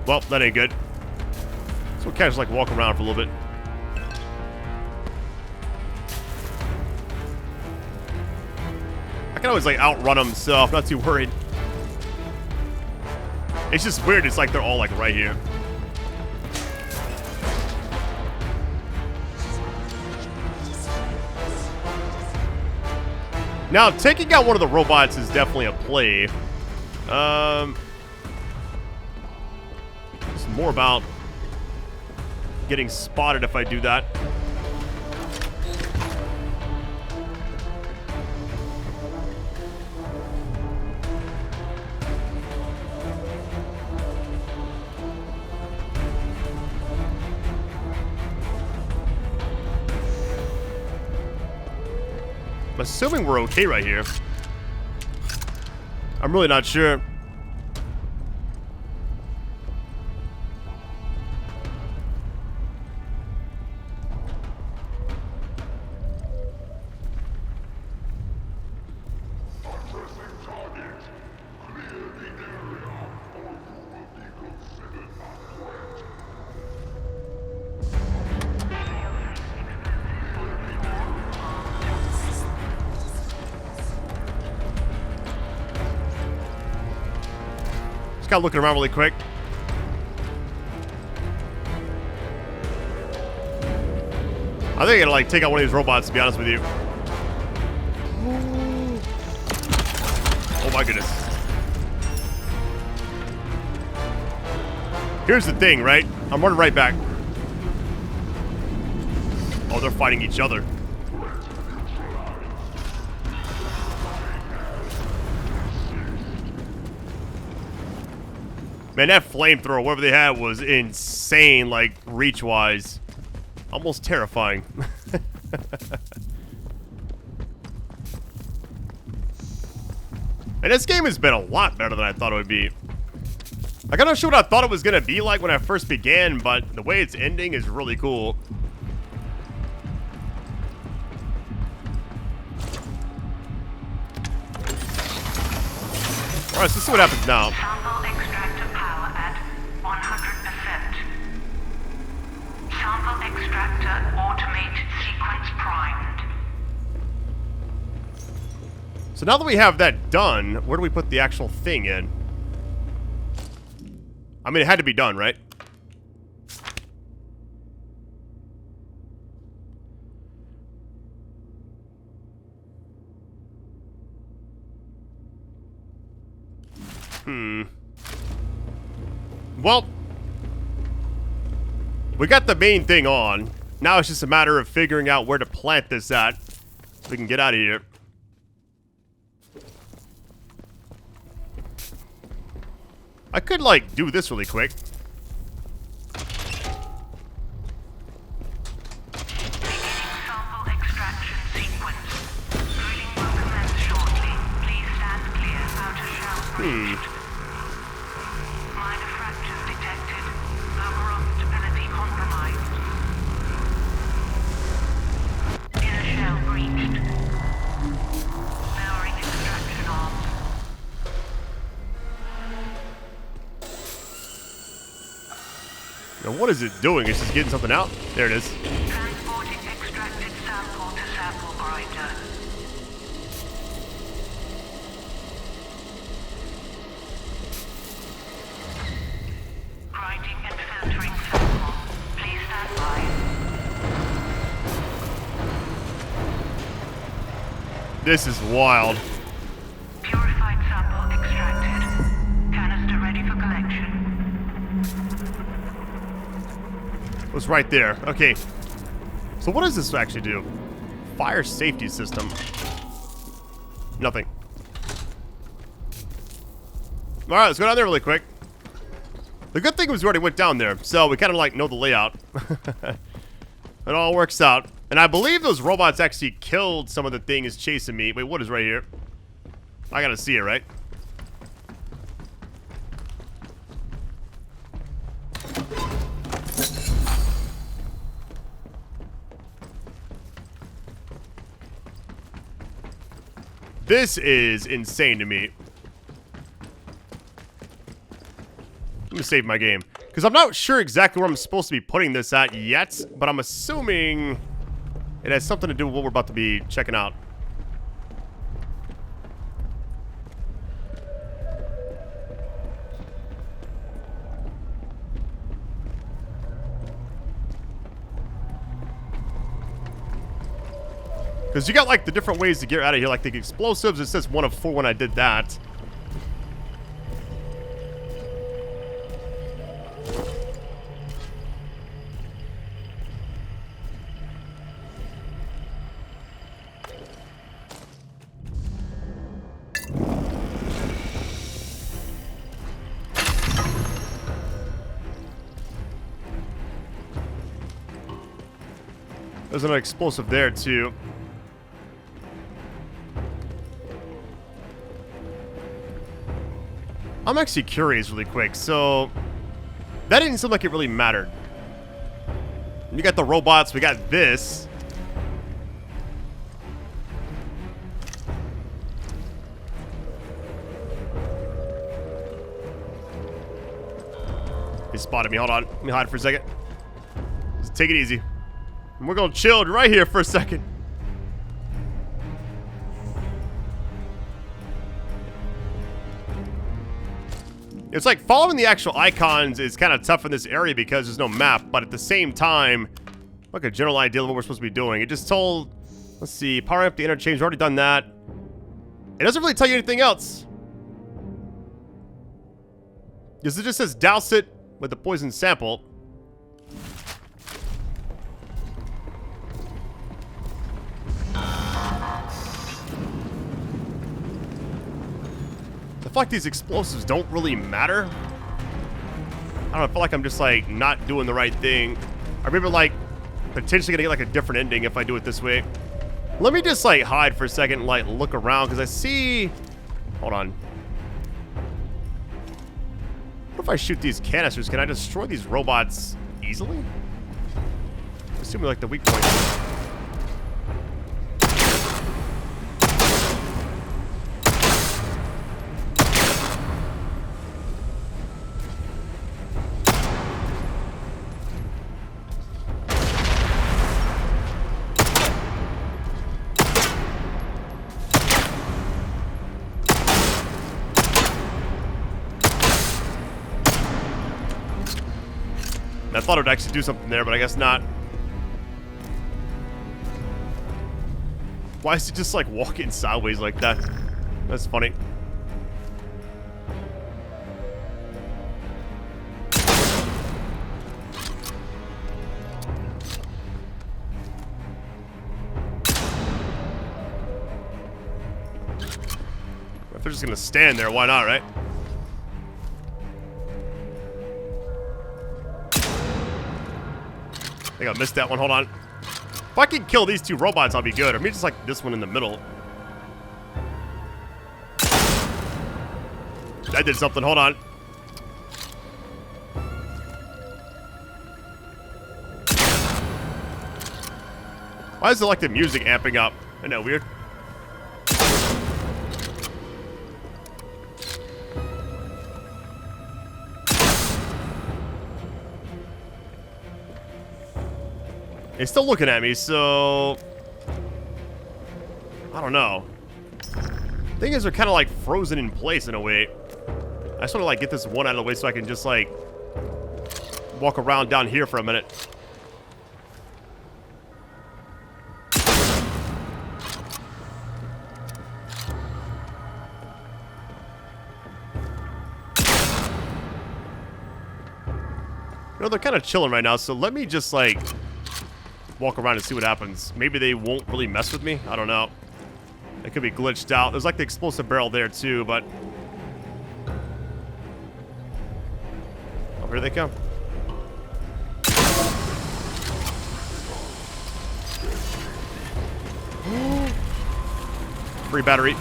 Well, that ain't good. So we'll kind of just like walk around for a little bit. I can always like outrun them, so I'm not too worried. It's just weird, it's like they're all like right here. Now, taking out one of the robots is definitely a play. It's more about getting spotted if I do that. I'm assuming we're okay right here. I'm really not sure. Just kind of looking around really quick. I think I gotta like take out one of these robots, to be honest with you. Oh my goodness. Here's the thing, right? I'm running right back. Oh, they're fighting each other. Man, that flamethrower, whatever they had, was insane, like, reach-wise. Almost terrifying. And this game has been a lot better than I thought it would be. Like, I'm not sure what I thought it was going to be like when I first began, but the way it's ending is really cool. Alright, so let's see what happens now. Sample extractor power at 100%. Sample extractor automated sequence primed. So now that we have that done, where do we put the actual thing in? I mean, it had to be done, right? Well, we got the main thing on. Now it's just a matter of figuring out where to plant this at so we can get out of here. I could, like, do this really quick. Sample extraction sequence. Drilling will commence shortly. Please stand clear. Outer shell breached. Minor fractures detected. Overall stability compromised. Inner shell breached. Lowering extraction arms. Now, what is it doing? It's just getting something out? There it is. Transporting extracted sample to sample grinder. Grinding and filtering sample. Please stand by. This is wild. Purified sample extracted. Canister ready for collection. It was right there. Okay. So what does this actually do? Fire safety system. Nothing. Alright, let's go down there really quick. The good thing was we already went down there, so we kind of like know the layout. It all works out. And I believe those robots actually killed some of the things chasing me. Wait, what is right here? I gotta see it, right? This is insane to me. Let me save my game. Because I'm not sure exactly where I'm supposed to be putting this at yet, but I'm assuming it has something to do with what we're about to be checking out. Because you got, like, the different ways to get out of here. Like, the explosives, it says 1 of 4 when I did that. There's an explosive there, too. I'm actually curious really quick. So, that didn't seem like it really mattered. You got the robots. We got this. He spotted me. Hold on. Let me hide for a second. Just take it easy. And we're going to chill right here for a second. It's like following the actual icons is kind of tough in this area because there's no map, but at the same time, like a general idea of what we're supposed to be doing. It just told, let's see, power up the interchange, we've already done that. It doesn't really tell you anything else. Because it just says douse it with the poison sample. I feel like these explosives don't really matter. I don't know, I feel like I'm just like not doing the right thing. I remember like potentially gonna get like a different ending if I do it this way. Let me just like hide for a second and like look around because I see... Hold on. What if I shoot these canisters? Can I destroy these robots easily? Assuming like the weak point. I thought it would actually do something there, but I guess not. Why is it just like walking sideways like that? That's funny. If they're just gonna stand there, why not, right? I think I missed that one. Hold on. If I can kill these two robots, I'll be good. Or maybe just like this one in the middle. That did something. Hold on. Why is it like the music amping up? I know, weird. He's still looking at me, so... I don't know. Thing is, they're kind of like frozen in place in a way. I just want to like get this one out of the way so I can just like walk around down here for a minute. You know, they're kind of chilling right now, so let me just like walk around and see what happens. Maybe they won't really mess with me. I don't know. It could be glitched out. There's like the explosive barrel there too, but... Oh, here they come. Free battery.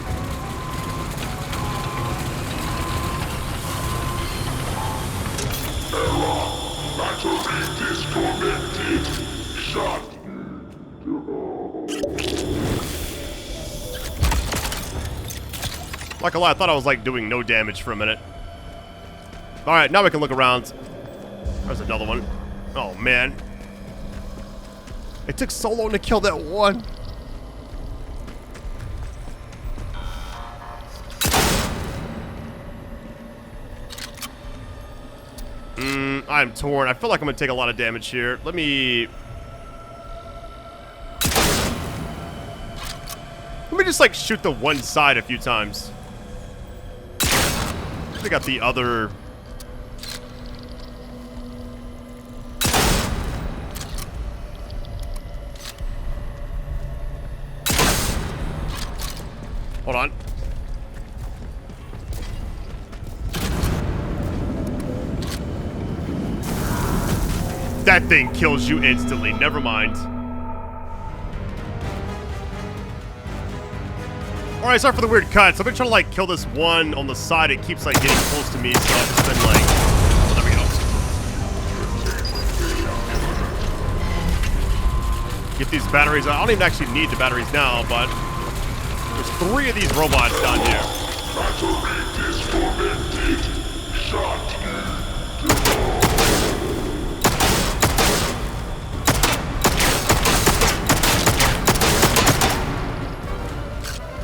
Not gonna lie, I thought I was like doing no damage for a minute. Alright, now we can look around. There's another one. Oh man. It took so long to kill that one. I'm torn. I feel like I'm gonna take a lot of damage here. Let me just like shoot the one side a few times. I got the other. Hold on. That thing kills you instantly. Never mind. Alright, sorry for the weird cuts. I've been trying to like kill this one on the side. It keeps like getting close to me, so I've just been like... Oh, there we go. Get these batteries. I don't even actually need the batteries now, but... There's 3 of these robots down here.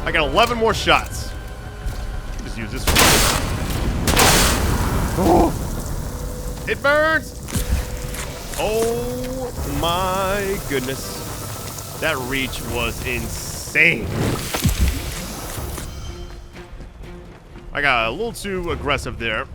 I got 11 more shots. Just use this one. Oh, it burns. Oh my goodness. That reach was insane. I got a little too aggressive there.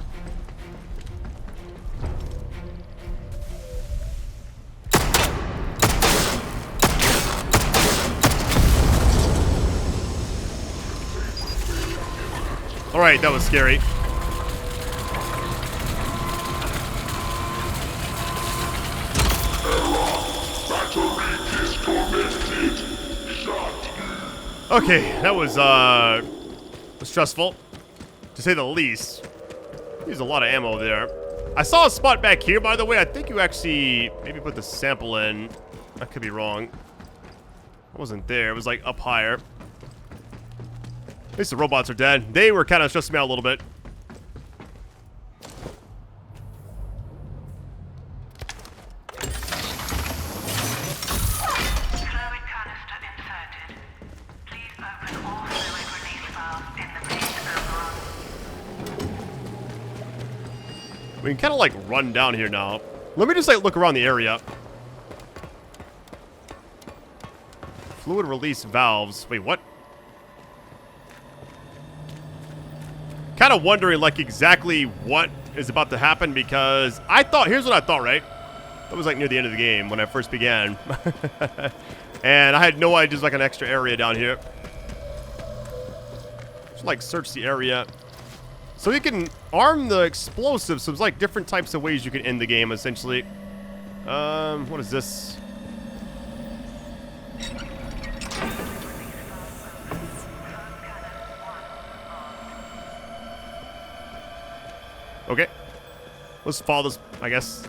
All right, that was scary. Okay, that was stressful, to say the least. Used a lot of ammo there. I saw a spot back here, by the way. I think you actually maybe put the sample in. I could be wrong. It wasn't there. It was like up higher. At least the robots are dead. They were kind of stressing me out a little bit. Fluid canister inserted. Please open all fluid release valves in the main Oberon. We can kind of like run down here now. Let me just like look around the area. Fluid release valves. Wait, what? Kind of wondering like exactly what is about to happen because I thought, here's what I thought, right? That was like near the end of the game when I first began. And I had no idea there's like an extra area down here. Just like search the area. So you can arm the explosives. So there's like different types of ways you can end the game essentially. What is this? Okay. Let's follow this, I guess.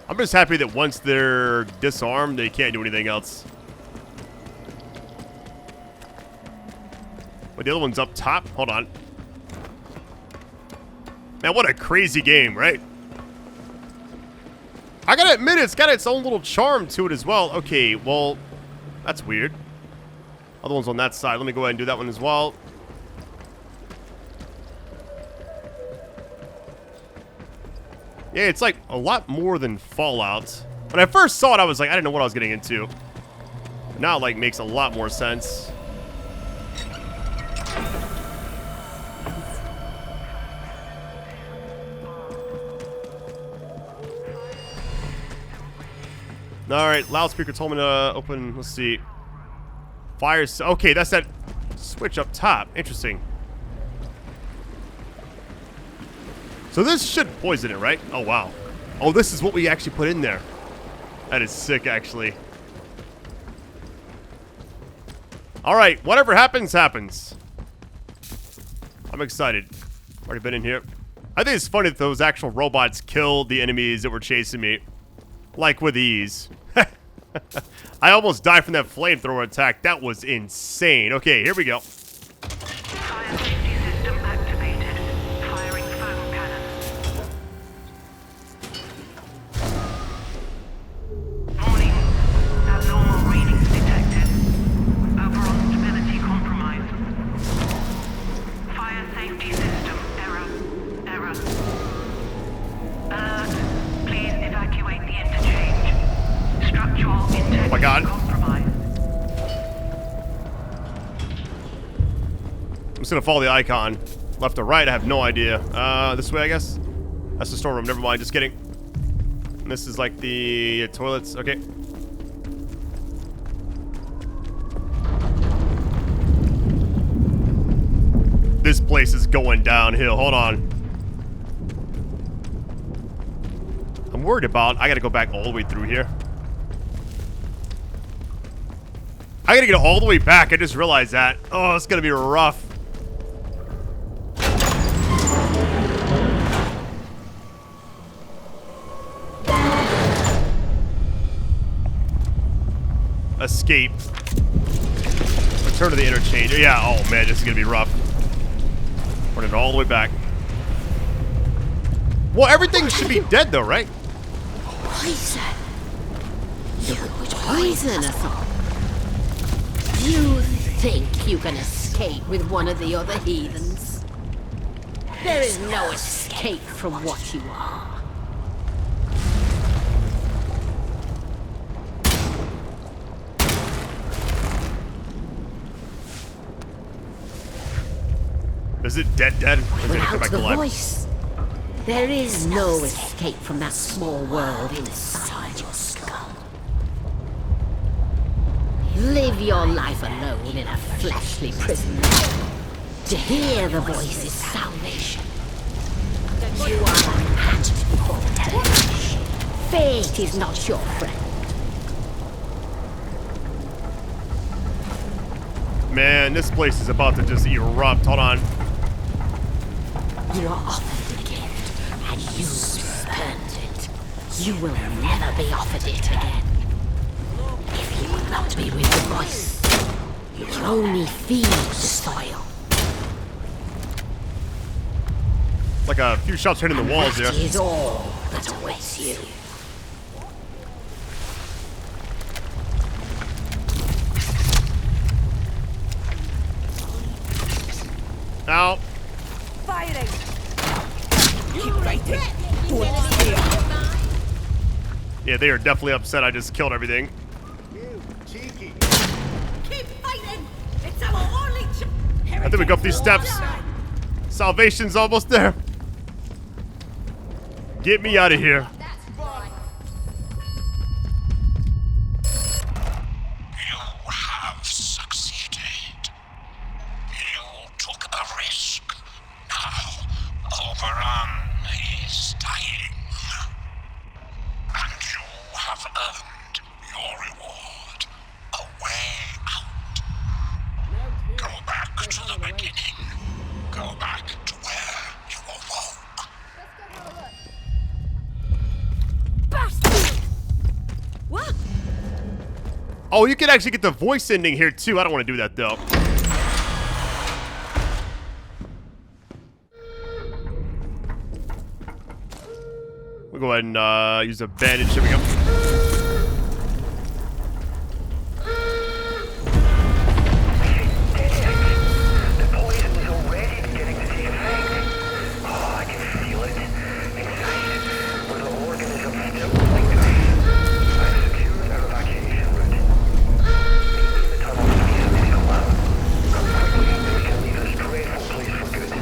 I'm just happy that once they're disarmed, they can't do anything else. But the other one's up top. Hold on. Man, what a crazy game, right? I gotta admit, it's got its own little charm to it as well. Okay, well, that's weird. Other one's on that side. Let me go ahead and do that one as well. Yeah, it's like a lot more than Fallout. When I first saw it, I was like, I didn't know what I was getting into. Now it like makes a lot more sense. Alright, loudspeaker told me to open, let's see. Fire, okay, that's that switch up top. Interesting. So this should poison it, right? Oh, wow. Oh, this is what we actually put in there. That is sick, actually. Alright, whatever happens, happens. I'm excited. Already been in here. I think it's funny that those actual robots killed the enemies that were chasing me. Like with ease. I almost died from that flamethrower attack. That was insane. Okay, here we go. Fire safety system activated. Firing foam cannon. Warning. Abnormal readings detected. Oberon stability compromised. Fire safety system error. Error. Alert. Please evacuate the interchange. Structural integrity Oh my God. compromised. I'm just gonna follow the icon. Left or right, I have no idea. This way, I guess? That's the storeroom. Never mind, just kidding. And this is like the toilets. Okay. This place is going downhill. Hold on. I'm worried about... I gotta go back all the way through here. I gotta get all the way back. I just realized that. Oh, it's gonna be rough. Escape. Return to the interchange. Yeah, oh man, this is gonna be rough. Running all the way back. Well, everything should be dead though, right? Poison. You would poison us all. You think you can escape with one of the other heathens? There is no escape from what you are. Is it dead? Or is it come Without back the to life? voice, there is no escape from that small world inside your skull. You live your life alone in a fleshly prison. To hear the voice is salvation. You are unmatched for television. Fate is not your friend. Man, this place is about to just erupt. Hold on. You are offered a gift, and you spurned it. You will never be offered it again. If you will not be with the voice, you will only feed the soil. Like a few shots hitting the walls That here. is all that awaits you. Ow. Firing! Keep fighting. Yeah, they are definitely upset I just killed everything. You cheeky. Keep fighting! It's our only I think we go up these steps. Salvation's almost there. Get me out of here. You have succeeded. You took a risk. Now, Oberon is dying. And you have earned your reward. A way out. Go back to the beginning. Go back to where you awoke. Bastard! What? Oh, you can actually get the voice ending here too. I don't want to do that though. We'll go ahead and use a bandage. Here we go. The poison is already beginning to take effect. Oh, I can feel it. Inside, where the organism still lingers. I've secured our evacuation route. Meet me in the tunnel to be a medical lab. Come quickly, we can leave this dreadful place for good.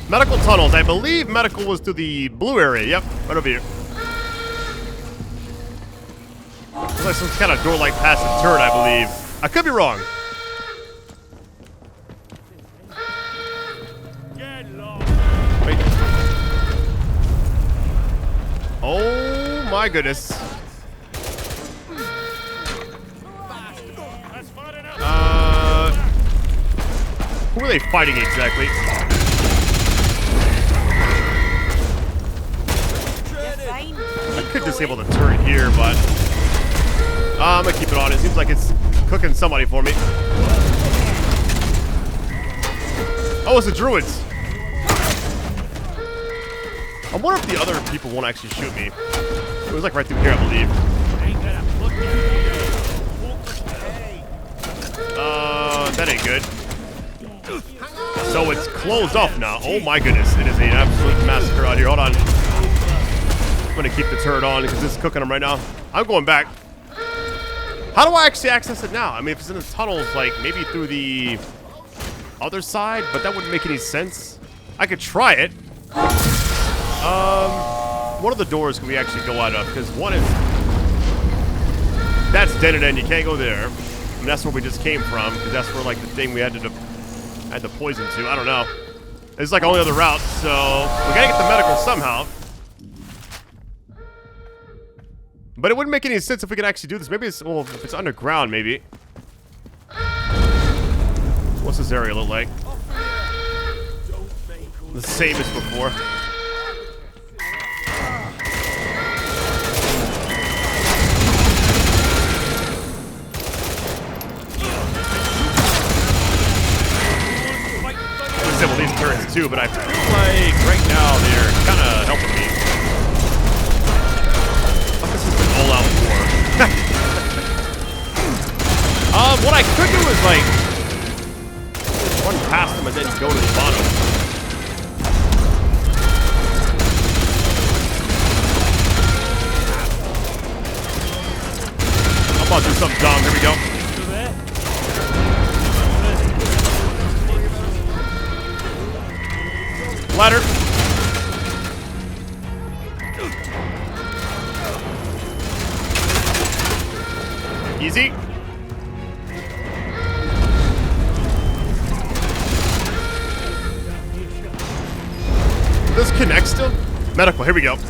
Medical tunnels. I believe medical was to the blue area. Yep, right over here. Looks like some kind of door like past the turret, I believe. I could be wrong. Wait. Oh my goodness. Who are they fighting exactly? I could disable the turret here, but I'm gonna keep it on. It seems like it's cooking somebody for me. Oh, it's the druids. I wonder if the other people won't actually shoot me. It was like right through here, I believe. That ain't good. So it's closed off now. Oh my goodness, it is an absolute massacre out here. Hold on. I'm gonna keep the turret on because it's cooking them right now. I'm going back. How do I actually access it now? I mean, if it's in the tunnels, like maybe through the other side, but that wouldn't make any sense. I could try it. One of the doors can we actually go out of? Because one is that's dead end. You can't go there. And that's where we just came from, because that's where like the thing we had to poison to. I don't know. It's like only other route, so we gotta get the medical somehow. But it wouldn't make any sense if we could actually do this. Maybe it's, well, if it's underground, maybe. What's this area look like? The same as before. Disable these turrets too, but I feel like right now they're kind of helping me. Fuck, this is an all-out war. What I could do is like past them and then go to the bottom. I'm about to do something dumb. Here we go. Ladder. Easy. Does this connect still? Medical, here we go. We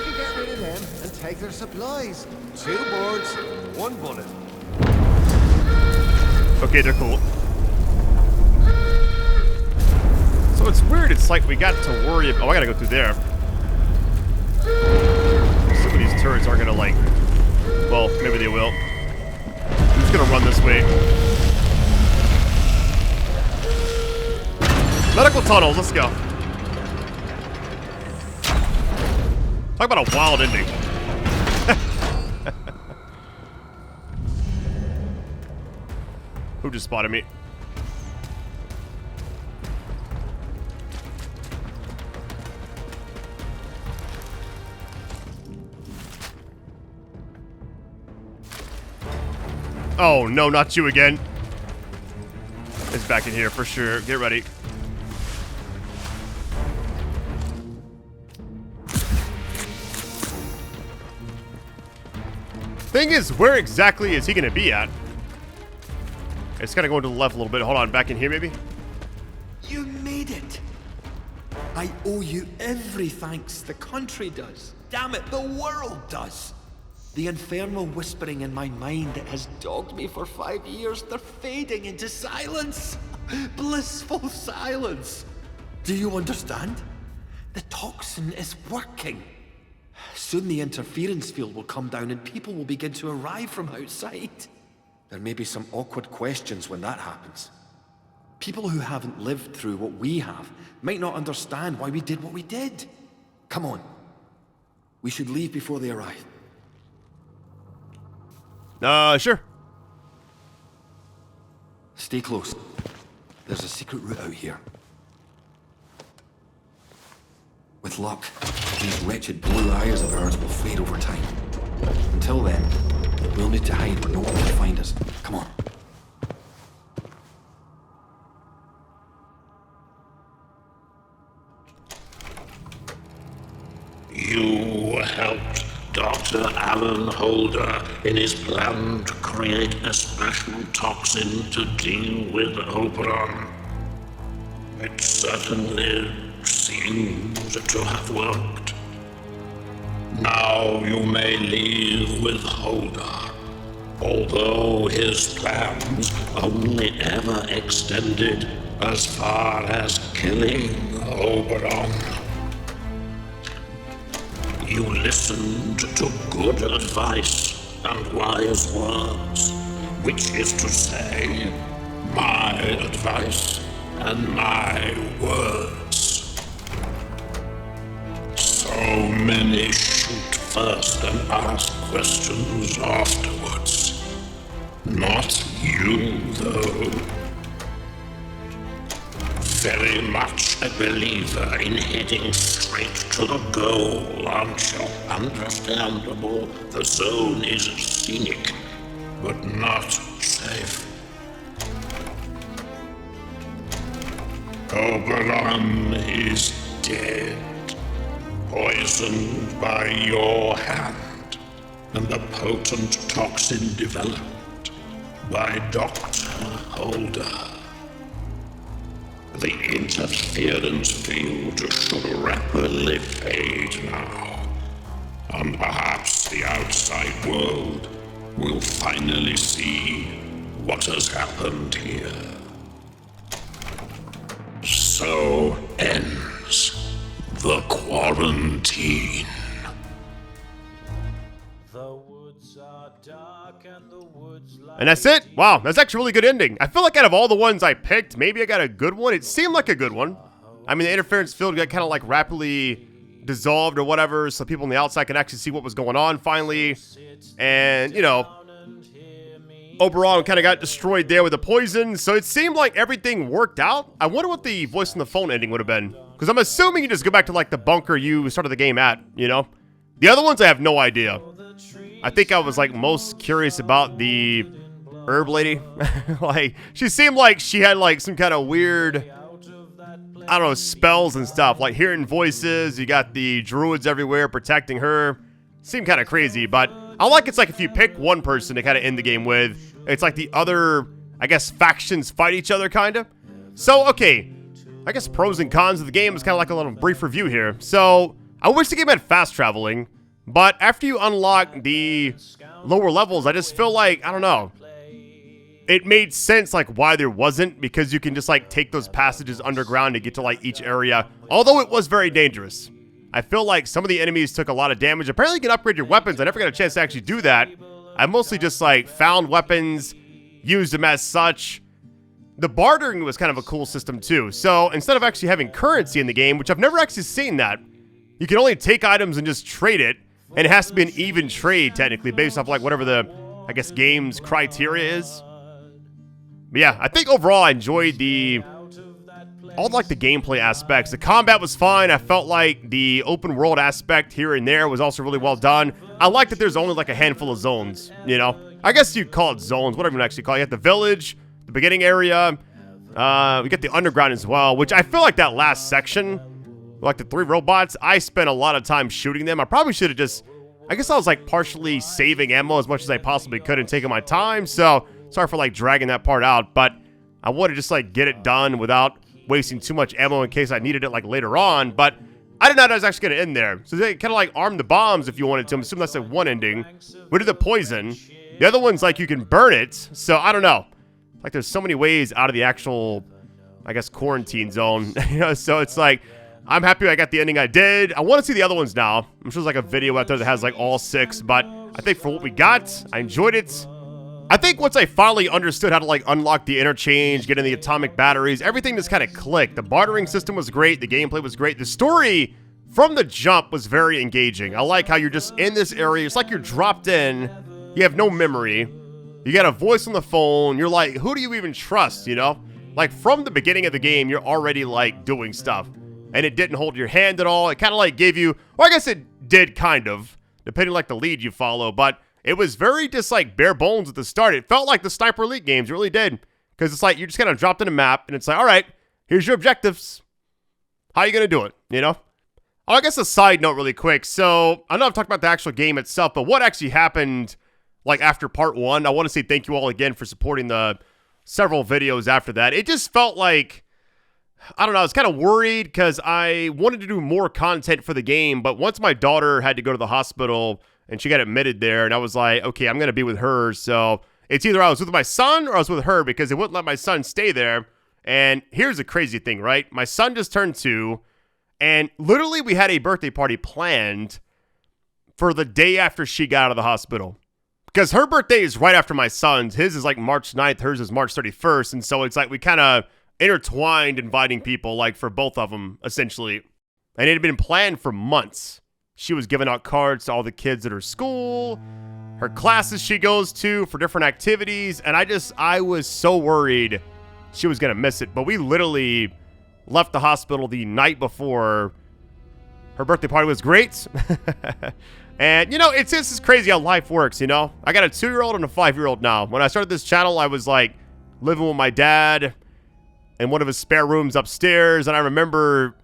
can get rid of them and take their supplies. 2 boards, 1 bullet. Okay, they're cool. So it's weird, it's like we got to worry about... Oh, I gotta go through there. Some of these turrets aren't gonna like... Well, maybe they will. I'm just gonna run this way. Medical tunnels, let's go. Talk about a wild ending. Who just spotted me? Oh, no, not you again. It's back in here for sure. Get ready. Thing is, where exactly is he going to be at? It's got to go to the left a little bit. Hold on, back in here maybe? You made it. I owe you every thanks the country does. Damn it, the world does. The infernal whispering in my mind that has dogged me for 5 years, they're fading into silence. Blissful silence. Do you understand? The toxin is working. Soon the interference field will come down and people will begin to arrive from outside. There may be some awkward questions when that happens. People who haven't lived through what we have might not understand why we did what we did. Come on. We should leave before they arrive. Sure. Stay close. There's a secret route out here. With luck, these wretched blue eyes of ours will fade over time. Until then, we'll need to hide where no one can find us. Come on. You helped Dr. Alan Holder in his plan to create a special toxin to deal with Oberon. It certainly seems to have worked. Now you may leave with Holder, although his plans only ever extended as far as killing Oberon. You listened to good advice and wise words, which is to say, my advice and my words. So many shoot first and ask questions afterwards. Not you, though. Very much a believer in heading straight to the goal, aren't you? Understandable. The zone is scenic, but not safe. Oberon is dead, poisoned by your hand, and a potent toxin developed by Dr. Holder. The interference field should rapidly fade now, and perhaps the outside world will finally see what has happened here. So ends the quarantine. And that's it? Wow, that's actually a really good ending. I feel like out of all the ones I picked, maybe I got a good one. It seemed like a good one. I mean, the interference field got kind of like rapidly dissolved or whatever, so people on the outside can actually see what was going on finally. And, you know, Oberon kind of got destroyed there with the poison, so it seemed like everything worked out. I wonder what the voice on the phone ending would have been, because I'm assuming you just go back to like the bunker you started the game at, you know? The other ones I have no idea. I think I was like most curious about the herb lady. Like, she seemed like she had like some kind of weird, I don't know, spells and stuff, like hearing voices. You got the druids everywhere protecting her. Seemed kind of crazy, but I like it's like if you pick one person to kind of end the game with, it's like the other, I guess, factions fight each other, kind of. So, okay, I guess pros and cons of the game is kind of like a little brief review here. So, I wish the game had fast traveling, but after you unlock the lower levels, I just feel like, I don't know, it made sense like why there wasn't, because you can just like take those passages underground to get to like each area, although it was very dangerous. I feel like some of the enemies took a lot of damage. Apparently you can upgrade your weapons. I never got a chance to actually do that. I mostly just like found weapons, used them as such. The bartering was kind of a cool system too. So instead of actually having currency in the game, which I've never actually seen that, you can only take items and just trade it. And it has to be an even trade technically based off like whatever the, I guess, game's criteria is. But yeah, I think overall I enjoyed all like the gameplay aspects. The combat was fine. I felt like the open world aspect here and there was also really well done. I like that there's only like a handful of zones, you know? I guess you'd call it zones, whatever you actually call it. You have the village, the beginning area, we get the underground as well, which I feel like that last section, like the 3 robots, I spent a lot of time shooting them. I probably should have just, I guess I was like partially saving ammo as much as I possibly could and taking my time, so sorry for like dragging that part out, but I wanted to just like get it done without wasting too much ammo in case I needed it like later on, but I didn't know that was actually going to end there. So they kind of like arm the bombs if you wanted to. I'm assuming that's like one ending. We did the poison. The other one's like you can burn it, so I don't know. Like there's so many ways out of the actual, I guess, quarantine zone. You know, so it's like, I'm happy I got the ending I did. I want to see the other ones now. I'm sure there's like a video out there that has like all 6, but I think for what we got, I enjoyed it. I think once I finally understood how to like unlock the interchange, get in the atomic batteries, everything just kind of clicked. The bartering system was great. The gameplay was great. The story from the jump was very engaging. I like how you're just in this area. It's like you're dropped in. You have no memory. You got a voice on the phone. You're like, who do you even trust, you know? Like from the beginning of the game, you're already like doing stuff. And it didn't hold your hand at all. It kind of like gave you, well, I guess it did kind of, depending like the lead you follow, but it was very just like bare bones at the start. It felt like the Sniper Elite games, it really did. Because it's like you're just kind of dropped in a map and it's like, all right, here's your objectives. How are you going to do it, you know? Oh, I guess a side note really quick. So I know I've talked about the actual game itself, but what actually happened like after part 1, I want to say thank you all again for supporting the several videos after that. It just felt like, I don't know, I was kind of worried because I wanted to do more content for the game, but once my daughter had to go to the hospital and she got admitted there, and I was like, okay, I'm going to be with her, so it's either I was with my son or I was with her because they wouldn't let my son stay there. And here's the crazy thing, right? My son just turned 2, and literally we had a birthday party planned for the day after she got out of the hospital. Because her birthday is right after my son's. His is like March 9th, hers is March 31st, and so it's like we kind of intertwined inviting people like for both of them, essentially. And it had been planned for months. She was giving out cards to all the kids at her school, her classes she goes to for different activities, and I was so worried she was going to miss it. But we literally left the hospital the night before. Her birthday party was great. And, you know, it's just crazy how life works, you know? I got a 2-year-old and a 5-year-old now. When I started this channel, I was like living with my dad in one of his spare rooms upstairs, and I remember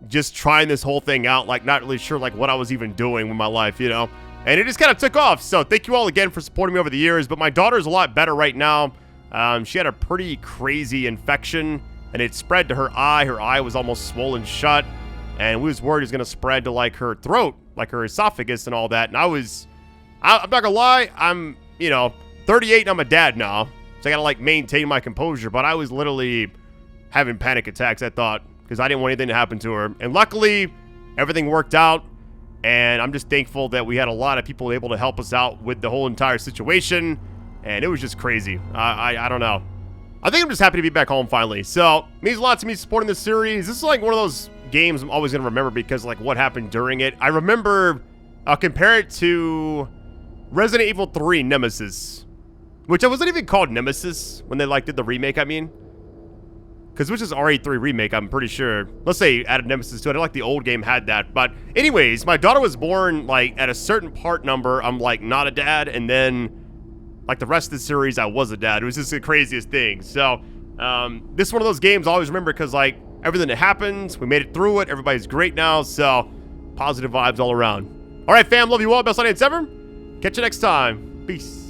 just trying this whole thing out, like not really sure like what I was even doing with my life, you know? And it just kind of took off. So thank you all again for supporting me over the years. But my daughter's a lot better right now. She had a pretty crazy infection, and it spread to her eye. Her eye was almost swollen shut, and we was worried it was going to spread to like her throat, like her esophagus and all that. And I'm not gonna lie, I'm, you know, 38 and I'm a dad now, so I gotta like maintain my composure. But I was literally having panic attacks, I thought, because I didn't want anything to happen to her. And luckily, everything worked out, and I'm just thankful that we had a lot of people able to help us out with the whole entire situation, and it was just crazy. I don't know. I think I'm just happy to be back home finally. So, it means a lot to me supporting this series. This is like one of those games I'm always going to remember because, like, what happened during it. I remember, I'll compare it to Resident Evil 3 Nemesis, which I wasn't even called Nemesis when they, like, did the remake, I mean. Because which is RE3 remake, I'm pretty sure. Let's say added Nemesis to it. I like the old game had that. But anyways, my daughter was born, like, at a certain part number, I'm, like, not a dad. And then, like, the rest of the series, I was a dad. It was just the craziest thing. So, this is one of those games I always remember because, like, everything that happens, we made it through it. Everybody's great now. So, positive vibes all around. All right, fam. Love you all. Best on 8 ever. Catch you next time. Peace.